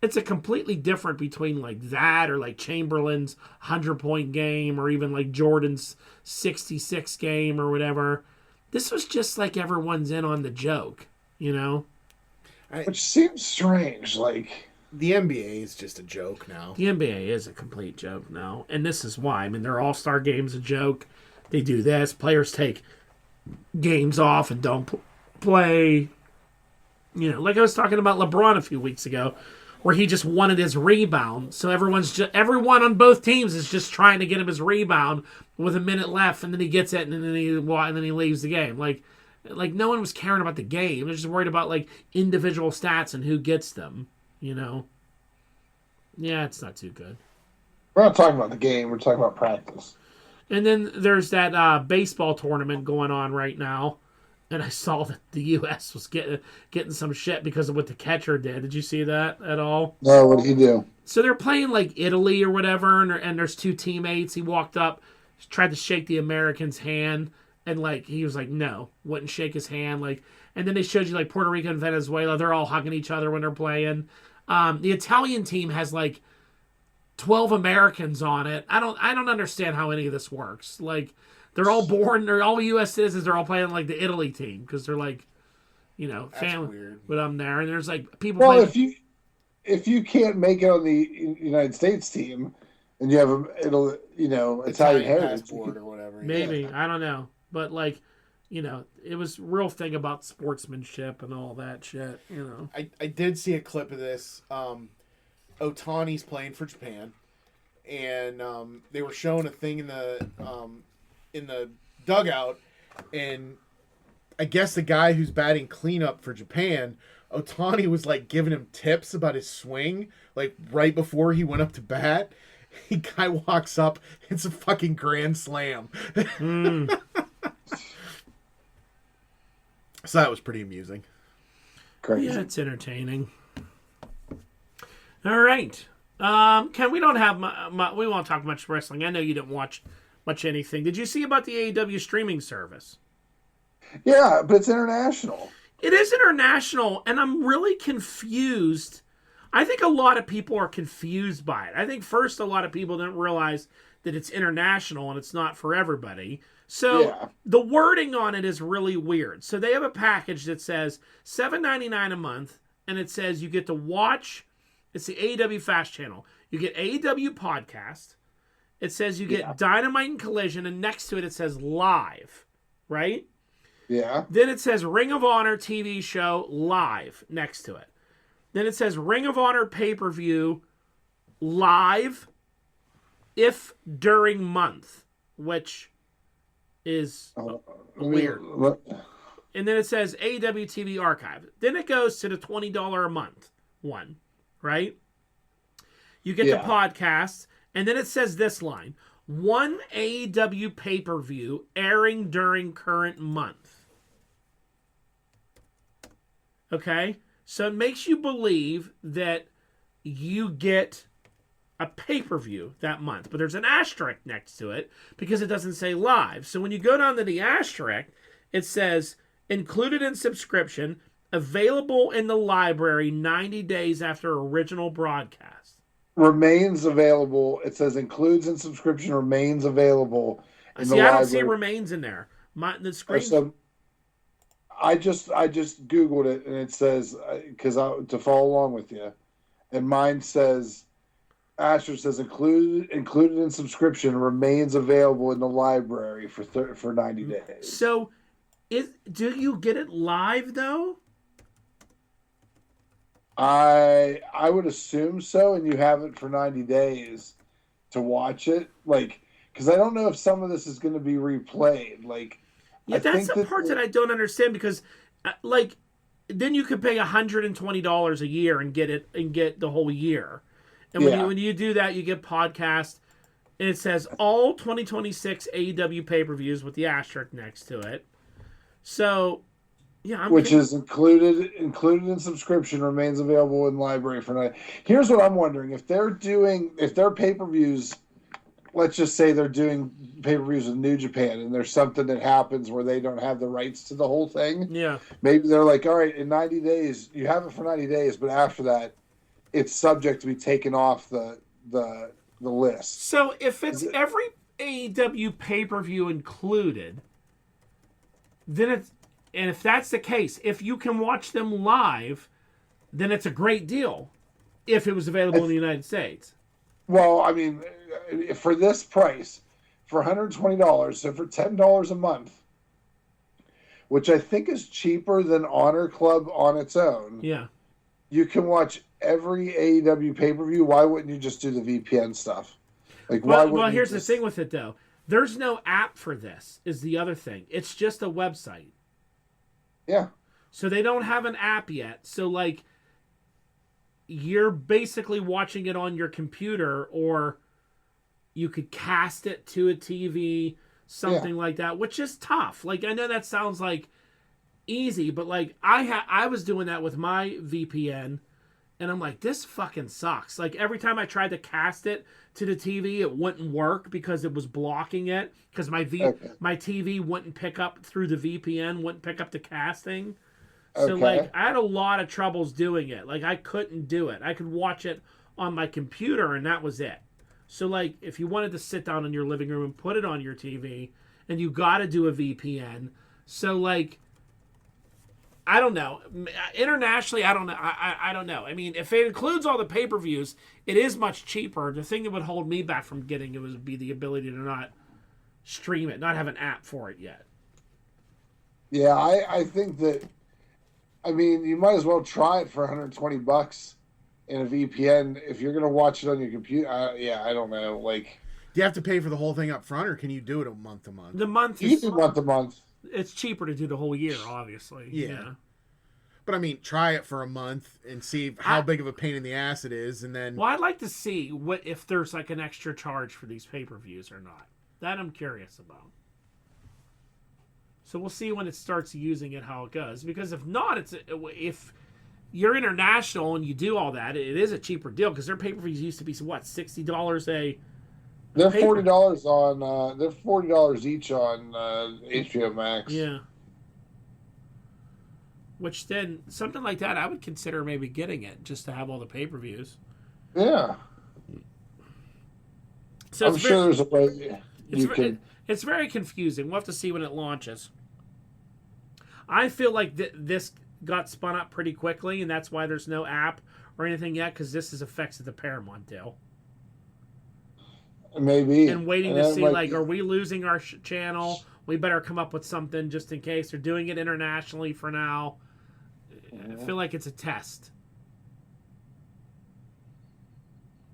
it's a completely different between like that or like Chamberlain's 100-point game or even like Jordan's 66 game or whatever. This was just like everyone's in on the joke, Which seems strange. Like, The NBA is just a joke now. The NBA is a complete joke now, and this is why. I mean, their All-Star game's a joke. They do this. Players take games off and don't play. You know, like I was talking about LeBron a few weeks ago, where he just wanted his rebound. So everyone on both teams is just trying to get him his rebound with a minute left, and then he gets it, and then he leaves the game. Like no one was caring about the game. They're just worried about like individual stats and who gets them. You know. Yeah, it's not too good. We're not talking about the game. We're talking about practice. And then there's that baseball tournament going on right now. And I saw that the U.S. was getting some shit because of what the catcher did. Did you see that at all? No, what did he do? So they're playing like Italy or whatever, and there's two teammates. He walked up, tried to shake the American's hand, and like he was like, no, wouldn't shake his hand. Like, and then they showed you like Puerto Rico and Venezuela. They're all hugging each other when they're playing. The Italian team has like 12 Americans on it. I don't understand how any of this works. Like. They're all U.S. citizens. They're all playing like the Italy team because they're like, you know, family. But I'm there, and there's like people. Well, if you can't make it on the United States team, and you have Italian heritage passport or whatever. Maybe yeah. I don't know, but like, you know, it was real thing about sportsmanship and all that shit. You know, I did see a clip of this. Otani's playing for Japan, and they were showing a thing in the dugout, and I guess the guy who's batting cleanup for Japan, Otani was like giving him tips about his swing, like right before he went up to bat. The guy walks up, it's a fucking grand slam. So that was pretty amusing. Crazy. Yeah, it's entertaining. All right, Ken, we don't have we won't talk much wrestling. I know you didn't watch much anything. Did you see about the AEW streaming service? Yeah, but it's international. It is international, and I'm really confused. I think a lot of people are confused by it. I think first a lot of people didn't realize that it's international and it's not for everybody. So the wording on it is really weird. So they have a package that says $7.99 a month, and it says you get to watch, it's the AEW Fast Channel. You get AEW Podcast. It says you get Dynamite and Collision, and next to it, it says Live, right? Yeah. Then it says Ring of Honor TV show Live next to it. Then it says Ring of Honor pay-per-view Live if during month, which is weird. And then it says AEW TV Archive. Then it goes to the $20 a month one, right? You get the podcast. And then it says this line, one AEW pay-per-view airing during current month. Okay? So it makes you believe that you get a pay-per-view that month. But there's an asterisk next to it because it doesn't say live. So when you go down to the asterisk, it says, included in subscription, available in the library 90 days after original broadcast. Remains available. It says includes in subscription, remains available in the I library. don't see remains in there. The screen. So I just Googled it, and it says, to follow along with you, and mine says, Asher says included in subscription, remains available in the library for 90 days. So, do you get it live though? I would assume so, and you have it for 90 days to watch it. Like, because I don't know if some of this is going to be replayed. Like, yeah, that's the part that I don't understand because, like, then you could pay $120 a year and get the whole year. And when you do that, you get podcast, and it says all 2026 AEW pay-per-views with the asterisk next to it. So. Yeah, which is included in subscription, remains available in library for night. Here's what I'm wondering: if their pay-per-views, let's just say they're doing pay-per-views with New Japan, and there's something that happens where they don't have the rights to the whole thing. Yeah, maybe they're like, all right, in 90 days, you have it for 90 days, but after that, it's subject to be taken off the list. So if it's every AEW pay-per-view included, then it's. And if that's the case, if you can watch them live, then it's a great deal. If it was available in the United States. Well, I mean, for this price, for $120, so for $10 a month, which I think is cheaper than Honor Club on its own. Yeah. You can watch every AEW pay-per-view. Why wouldn't you just do the VPN stuff? Like, why wouldn't well, you here's just... the thing with it, though. There's no app for this, is the other thing. It's just a website. Yeah. So they don't have an app yet. So, like, you're basically watching it on your computer, or you could cast it to a TV, something like that, which is tough. Like, I know that sounds like easy, but like I was doing that with my VPN, and I'm like, this fucking sucks. Like, every time I tried to cast it to the TV, it wouldn't work because it was blocking it, because my TV wouldn't pick up through the VPN, wouldn't pick up the casting. So like, I had a lot of troubles doing it. Like, I couldn't do it. I could watch it on my computer, and that was it. So like, if you wanted to sit down in your living room and put it on your TV, and you got to do a VPN. So like, I don't know. Internationally, I don't know. I don't know. I mean, if it includes all the pay-per-views, it is much cheaper. The thing that would hold me back from getting it would be the ability to not stream it, not have an app for it yet. Yeah, I think that, I mean, you might as well try it for $120 in a VPN if you're going to watch it on your computer. Yeah, I don't know. Like, do you have to pay for the whole thing up front, or can you do it a month to month? The month you can do month to month. It's cheaper to do the whole year, obviously. Yeah. But I mean, try it for a month and see how big of a pain in the ass it is, and then... Well, I'd like to see what if there's like an extra charge for these pay-per-views or not. That I'm curious about. So we'll see when it starts using it how it goes. Because if not, if you're international and you do all that, it is a cheaper deal, because their pay-per-views used to be what, $60 a... They're $40 on. They're $40 each on HBO Max. Yeah. Which then, something like that, I would consider maybe getting it just to have all the pay-per-views. Yeah. So I'm sure there's a way you can. It's very confusing. We'll have to see when it launches. I feel like this got spun up pretty quickly, and that's why there's no app or anything yet, because this is effects of the Paramount deal. Maybe. And waiting to see, like, are we losing our channel? We better come up with something just in case. They're doing it internationally for now. I feel like it's a test.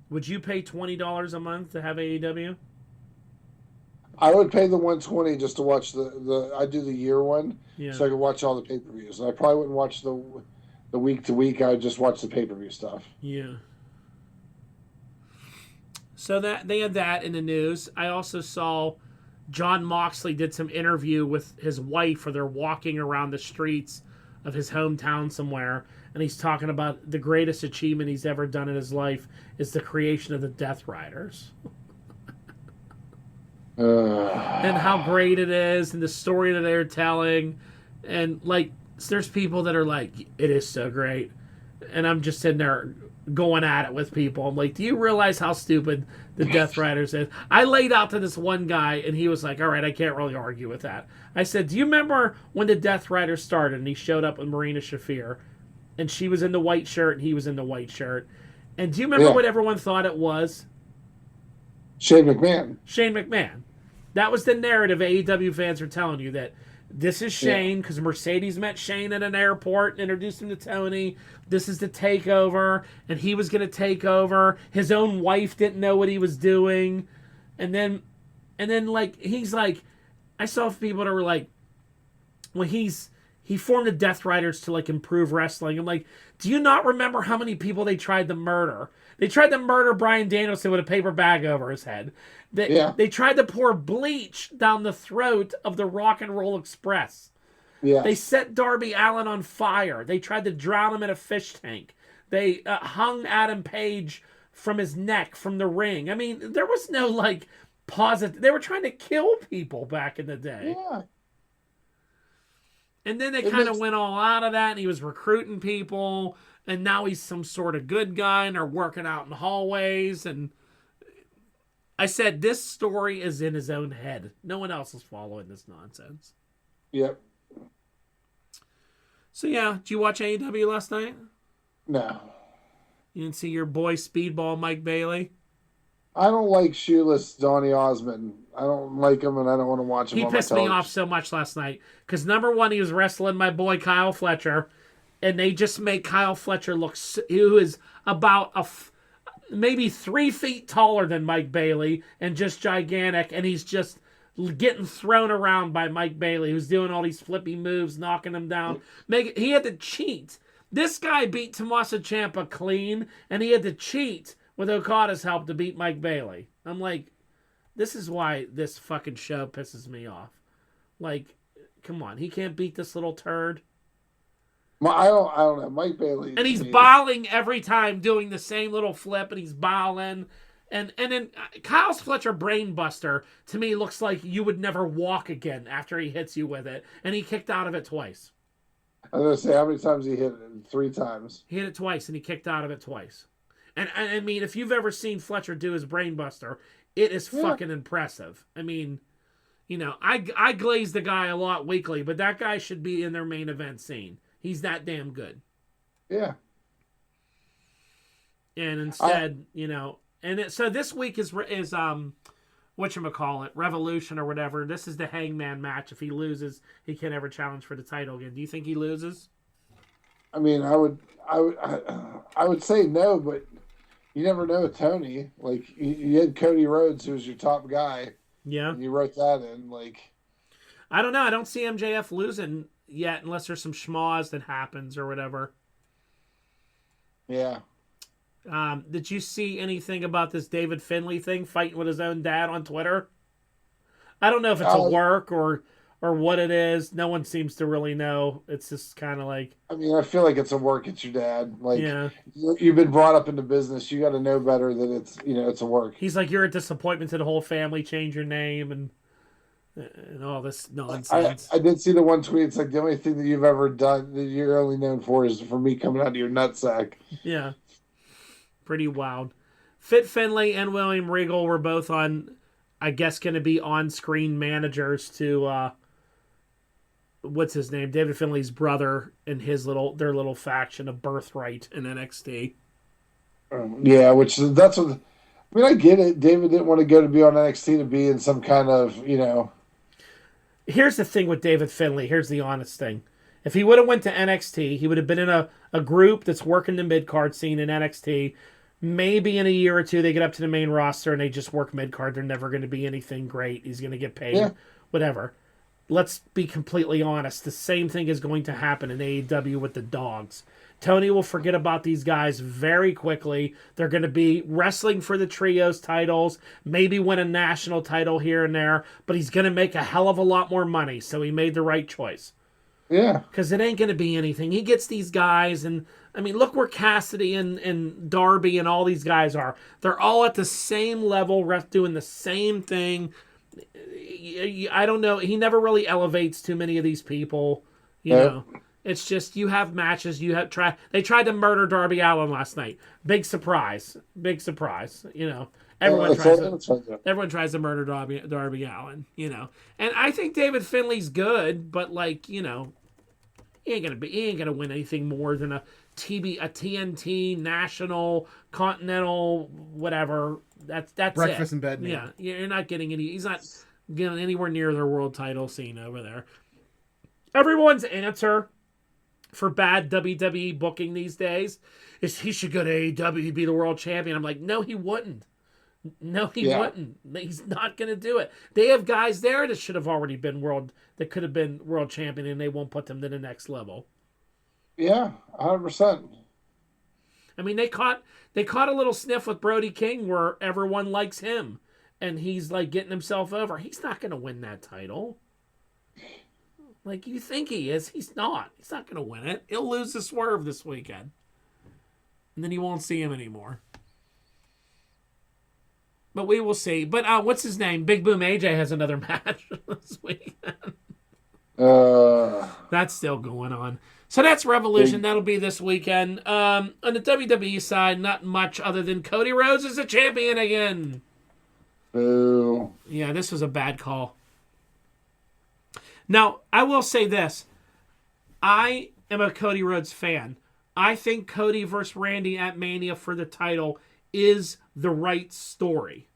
Would you pay $20 a month to have AEW? I would pay the $120 just to watch I do the year one, so I could watch all the pay-per-views. And I probably wouldn't watch the week to week. I would just watch the pay-per-view stuff. Yeah. So that they had that in the news. I also saw John Moxley did some interview with his wife, where they're walking around the streets of his hometown somewhere, and he's talking about the greatest achievement he's ever done in his life is the creation of the Death Riders. And how great it is, and the story that they're telling. And like, there's people that are like, it is so great. And I'm just sitting there going at it with people. I'm like, do you realize how stupid the Death Riders is? I laid out to this one guy, and he was like, all right, I can't really argue with that. I said, do you remember when the Death Riders started, and he showed up with Marina Shafir, and she was in the white shirt, and he was in the white shirt? And do you remember what everyone thought it was? Shane McMahon. Shane McMahon. That was the narrative AEW fans were telling you, that this is Shane, because Mercedes met Shane at an airport and introduced him to Tony. This is the takeover, and he was going to take over. His own wife didn't know what he was doing. And then like, he's like, I saw people that were like, well, he formed the Death Riders to like improve wrestling. I'm like, do you not remember how many people they tried to murder? They tried to murder Bryan Danielson with a paper bag over his head. They tried to pour bleach down the throat of the Rock and Roll Express. Yeah. They set Darby Allin on fire. They tried to drown him in a fish tank. They hung Adam Page from his neck from the ring. I mean, there was no like positive. They were trying to kill people back in the day. Yeah. And then they kind of went all out of that, and he was recruiting people, and now he's some sort of good guy, and they're working out in hallways. And I said, this story is in his own head. No one else is following this nonsense. Yep. So yeah, did you watch AEW last night? No. You didn't see your boy Speedball Mike Bailey? I don't like shoeless Donny Osmond. I don't like him, and I don't want to watch him He on my pissed me television. off so much last night. Because number one, he was wrestling my boy Kyle Fletcher. And they just make Kyle Fletcher look, who is about maybe 3 feet taller than Mike Bailey and just gigantic. And he's just getting thrown around by Mike Bailey, who's doing all these flippy moves, knocking him down. He had to cheat. This guy beat Tommaso Ciampa clean, and he had to cheat with Okada's help to beat Mike Bailey. I'm like, this is why this fucking show pisses me off. Like, come on, he can't beat this little turd. I don't know. Mike Bailey. And he's bowling every time, doing the same little flip, and he's bowling. And then Kyle Fletcher Brainbuster, to me, looks like you would never walk again after he hits you with it. And he kicked out of it twice. I was going to say, how many times he hit it? 3 times. He hit it twice, and he kicked out of it twice. And I mean, if you've ever seen Fletcher do his Brainbuster, it is fucking impressive. I mean, you know, I glaze the guy a lot weekly, but that guy should be in their main event scene. He's that damn good. Yeah. And instead, you know, so this week is whatchamacallit, Revolution or whatever. This is the Hangman match. If he loses, he can't ever challenge for the title again. Do you think he loses? I mean, I would say no, but you never know with Tony. Like, you had Cody Rhodes, who was your top guy. Yeah. And you wrote that in. Like, I don't know. I don't see MJF losing yet unless there's some schmoz that happens or whatever. Yeah. Did you see anything about this David Finlay thing, fighting with his own dad on Twitter? I don't know if it's a work or what it is. No one seems to really know. It's just kind of like... I mean, I feel like it's a work. It's your dad. Like, yeah. You've been brought up into business. You got to know better that it's a work. He's like, you're a disappointment to the whole family. Change your name and all this nonsense. I did see the one tweet. It's like, the only thing that you've ever done that you're only known for is for me coming out of your nutsack. Yeah. Pretty wild. Fit Finlay and William Regal were both on, I guess, going to be on-screen managers to, what's his name? David Finlay's brother and their little faction of Birthright in NXT. Yeah, that's what... I mean, I get it. David didn't want to go to be on NXT to be in some kind of, Here's the thing with David Finlay. Here's the honest thing. If he would have went to NXT, he would have been in a group that's working the mid-card scene in NXT. Maybe in a year or two they get up to the main roster and they just work mid-card. They're never going to be anything great. He's going to get paid, whatever. Let's be completely honest. The same thing is going to happen in AEW with the dogs. Tony will forget about these guys very quickly. They're going to be wrestling for the trios titles, maybe win a national title here and there, but he's going to make a hell of a lot more money, so he made the right choice. Yeah. Because it ain't going to be anything. He gets these guys, and, I mean, look where Cassidy and Darby and all these guys are. They're all at the same level, doing the same thing. I don't know. He never really elevates too many of these people, you know. It's just you have matches. They tried to murder Darby Allin last night. Big surprise. You know, everyone tries to murder Darby Allin. You know, and I think David Finlay's good, but like he ain't gonna win anything more than a TNT national continental whatever. That's breakfast it. in bed. Man. Yeah, you're not getting any. He's not getting anywhere near their world title scene over there. Everyone's answer for bad WWE booking these days is he should go to AEW to be the world champion. I'm like, no, he wouldn't. No, he wouldn't. He's not going to do it. They have guys there that should have already been that could have been world champion, and they won't put them to the next level. Yeah, 100%. I mean, they caught a little sniff with Brody King where everyone likes him, and he's like getting himself over. He's not going to win that title. Like you think he is. He's not. He's not going to win it. He'll lose the Swerve this weekend. And then you won't see him anymore. But we will see. But what's his name? Big Boom AJ has another match this weekend. That's still going on. So that's Revolution. That'll be this weekend. On the WWE side, not much other than Cody Rhodes is a champion again. Boo. Yeah, this was a bad call. Now, I will say this. I am a Cody Rhodes fan, I think Cody versus Randy at Mania for the title is the right story.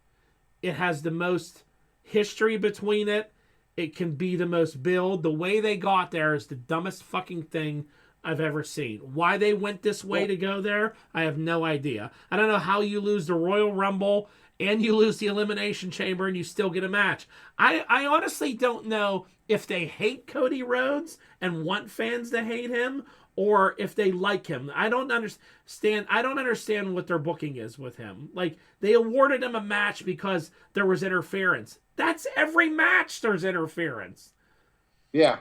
It has the most history between it. It can be the most build. The way they got there is the dumbest fucking thing I've ever seen. Why they went this way to go there, I have no idea. I don't know how you lose the Royal Rumble and you lose the Elimination Chamber and you still get a match. I honestly don't know if they hate Cody Rhodes and want fans to hate him, or if they like him. I don't understand what their booking is with him. Like, they awarded him a match because there was interference. That's every match there's interference. Yeah.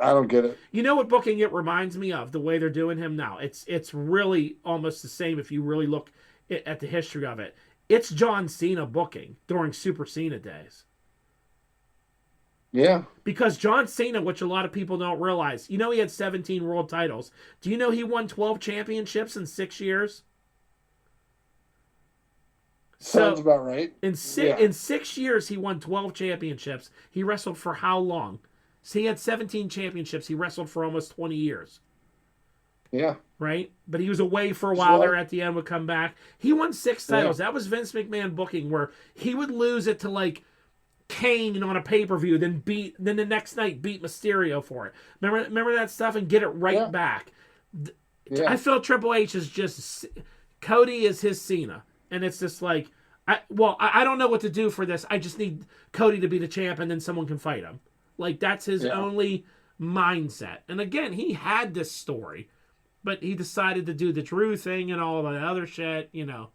I don't get it. You know what booking it reminds me of? The way they're doing him now. It's really almost the same if you really look at the history of it. It's John Cena booking during Super Cena days. Yeah. Because John Cena, which a lot of people don't realize, you know he had 17 world titles. Do you know he won 12 championships in 6 years? Sounds about right. In 6 years, he won 12 championships. He wrestled for how long? So he had 17 championships. He wrestled for almost 20 years. Yeah. Right? But he was away for a while there at the end, would come back. He won 6 titles. Yeah. That was Vince McMahon booking, where he would lose it to, like, Kane on a pay-per-view, then the next night beat Mysterio for it. Remember that stuff, and get it right back. Yeah. I feel Triple H is just, Cody is his Cena. And it's just like, I don't know what to do for this. I just need Cody to be the champ and then someone can fight him. Like, that's his only mindset. And again, he had this story, but he decided to do the Drew thing and all the other shit, you know.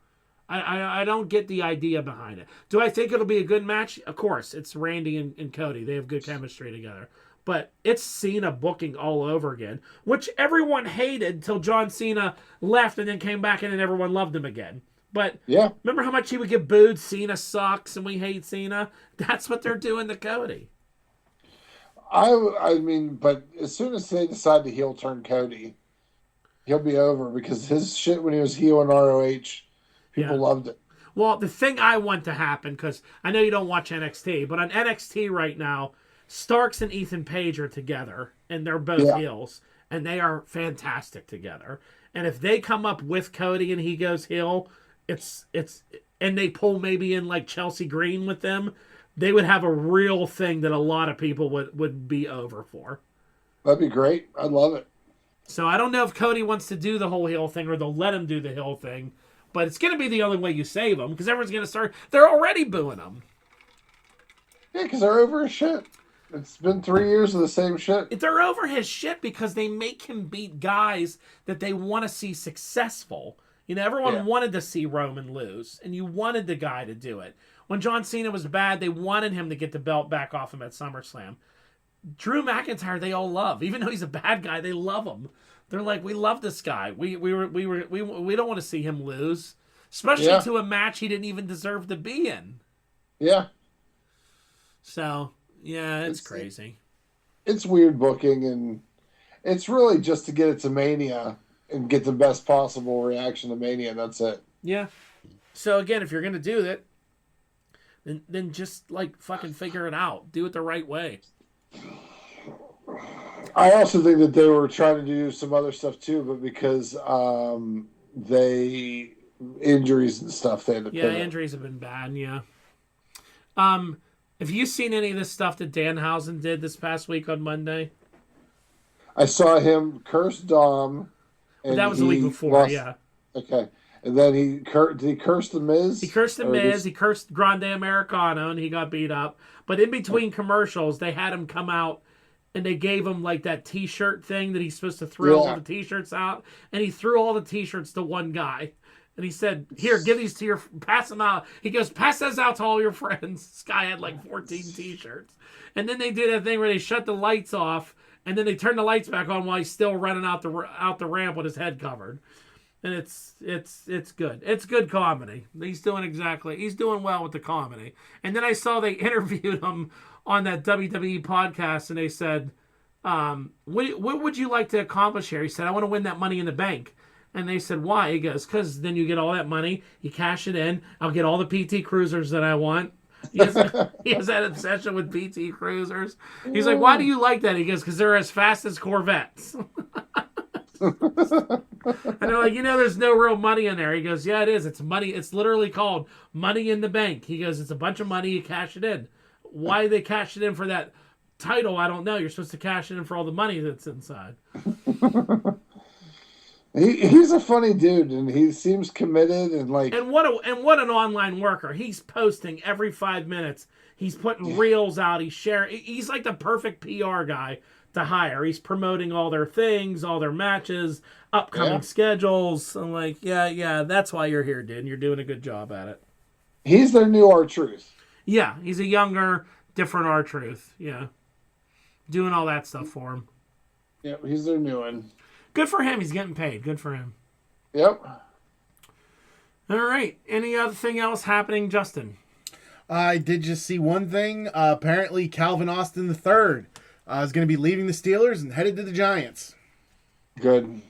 I don't get the idea behind it. Do I think it'll be a good match? Of course. It's Randy and Cody. They have good chemistry together. But it's Cena booking all over again, which everyone hated until John Cena left and then came back and then everyone loved him again. But remember how much he would get booed? Cena sucks and we hate Cena? That's what they're doing to Cody. I mean, but as soon as they decide to heel turn Cody, he'll be over, because his shit when he was heel in ROH, people loved it. Well, the thing I want to happen, because I know you don't watch NXT, but on NXT right now, Starks and Ethan Page are together, and they're both heels, and they are fantastic together. And if they come up with Cody and he goes heel, and they pull maybe in like Chelsea Green with them, they would have a real thing that a lot of people would be over for. That'd be great. I'd love it. So I don't know if Cody wants to do the whole heel thing or they'll let him do the heel thing, but it's going to be the only way you save him, because everyone's going to start. They're already booing him. Yeah, because they're over his shit. It's been 3 years of the same shit. They're over his shit because they make him beat guys that they want to see successful. You know, everyone wanted to see Roman lose, and you wanted the guy to do it. When John Cena was bad, they wanted him to get the belt back off him at SummerSlam. Drew McIntyre, they all love. Even though he's a bad guy, they love him. They're like, we love this guy. We don't want to see him lose, especially to a match he didn't even deserve to be in. Yeah. So, yeah, it's crazy. It's weird booking, and it's really just to get it to Mania and get the best possible reaction to Mania. That's it. Yeah. So again, if you're gonna do that, then just like fucking figure it out. Do it the right way. I also think that they were trying to do some other stuff too, but because injuries and stuff, they had to pivot. Injuries have been bad. Yeah. Have you seen any of this stuff that Danhausen did this past week on Monday? I saw him curse Dom. And that was the week before. Okay. And then did he curse the Miz? He cursed the Miz. He cursed Grande Americano, and he got beat up. But in between commercials, they had him come out, and they gave him like that T-shirt thing that he's supposed to throw all the T-shirts out, and he threw all the T-shirts to one guy. And he said, "Here, give these to pass them out." He goes, "Pass those out to all your friends." This guy had like 14 T-shirts. And then they did a thing where they shut the lights off, and then they turned the lights back on while he's still running out the ramp with his head covered. And it's good. It's good comedy. He's doing well with the comedy. And then I saw they interviewed him on that WWE podcast, and they said, what would you like to accomplish here? He said, "I want to win that Money in the Bank." And they said, "Why?" He goes, "Because then you get all that money, you cash it in, I'll get all the PT Cruisers that I want, He has that obsession with PT Cruisers. He's like, why do you like that? He goes, because they're as fast as Corvettes. And they're like, there's no real money in there. He goes, yeah, it is. It's money. It's literally called money in the bank. He goes, it's a bunch of money. You cash it in. Why they cash it in for that title, I don't know. You're supposed to cash it in for all the money that's inside. He's a funny dude, and he seems committed and like. And what an online worker. He's posting every 5 minutes. He's putting reels out. He's sharing. He's like the perfect PR guy to hire. He's promoting all their things, all their matches, upcoming schedules. I'm like, yeah, that's why you're here, dude. And you're doing a good job at it. He's their new R-Truth. Yeah, he's a younger, different R-Truth. Yeah. Doing all that stuff for him. Yep, he's their new one. Good for him. He's getting paid. Good for him. Yep. All right. Any other thing else happening, Justin? I did just see one thing. Apparently, Calvin Austin III is going to be leaving the Steelers and headed to the Giants. Good.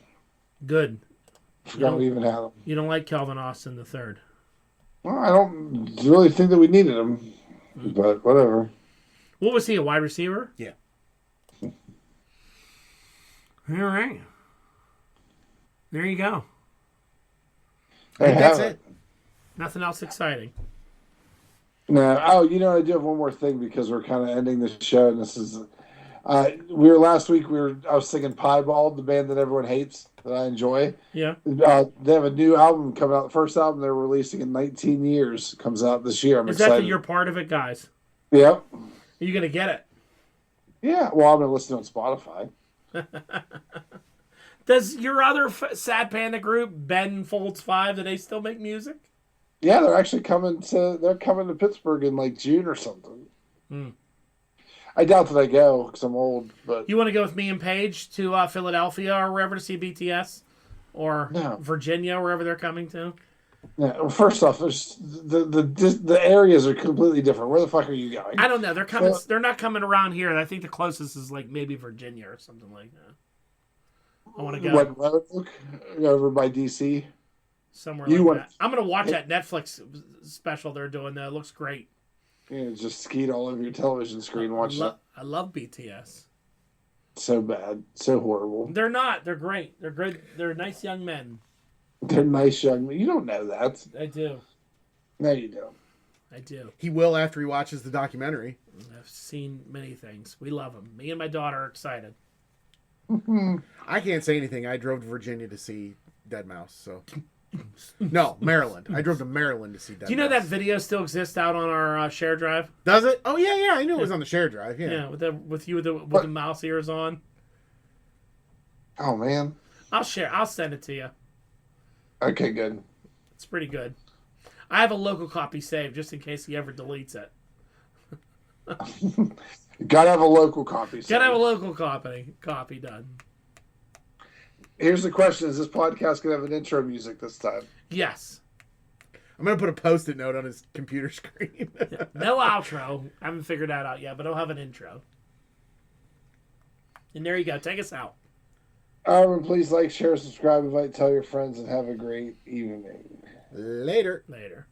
Forgot we even had him. You don't like Calvin Austin III? Well, I don't really think that we needed him, but whatever. What was he, a wide receiver? Yeah. All right. There you go. That's it. Nothing else exciting. No. Oh, I do have one more thing because we're kind of ending the show, and this is. We were last week. I was singing Piebald, the band that everyone hates that I enjoy. Yeah. They have a new album coming out. The first album they're releasing in 19 years comes out this year. I'm excited. Is that you're part of it, guys? Yep. Are you gonna get it? Yeah. Well, I'm gonna listen on Spotify. Does your other Sad Panda group, Ben Folds 5, do they still make music? Yeah, they're actually coming to Pittsburgh in like June or something. I doubt that I go because I'm old. But You want to go with me and Paige to Philadelphia or wherever to see BTS, or Virginia, wherever they're coming to? Yeah. Well, first off, there's the areas are completely different. Where the fuck are you going? I don't know. They're coming. They're not coming around here. I think the closest is like maybe Virginia or something like that. I want to go. What, over by DC? Somewhere like that. I'm going to watch that Netflix special they're doing, though. It looks great. Yeah, just skeet all over your television screen. Watch that. I love BTS. So bad. So horrible. They're not. They're great. They're great. They're nice young men. They're nice young men. You don't know that. I do. No, you don't. I do. He will after he watches the documentary. I've seen many things. We love them. Me and my daughter are excited. I can't say anything. I drove to Virginia to see Deadmau5, so... No, Maryland. I drove to Maryland to see Deadmau5. Do you know that video still exists out on our share drive? Does it? Oh, yeah. I knew it was on the share drive, yeah. Yeah, with the mouse ears on. Oh, man. I'll send it to you. Okay, good. It's pretty good. I have a local copy saved just in case he ever deletes it. Gotta have a local copy. Gotta have a local copy done. Here's the question: is this podcast gonna have an intro music this time? Yes. I'm gonna put a Post-it note on his computer screen. No outro. I haven't figured that out yet, but I'll have an intro. And there you go. Take us out. Please like, share, subscribe, invite, tell your friends, and have a great evening. Later. Later.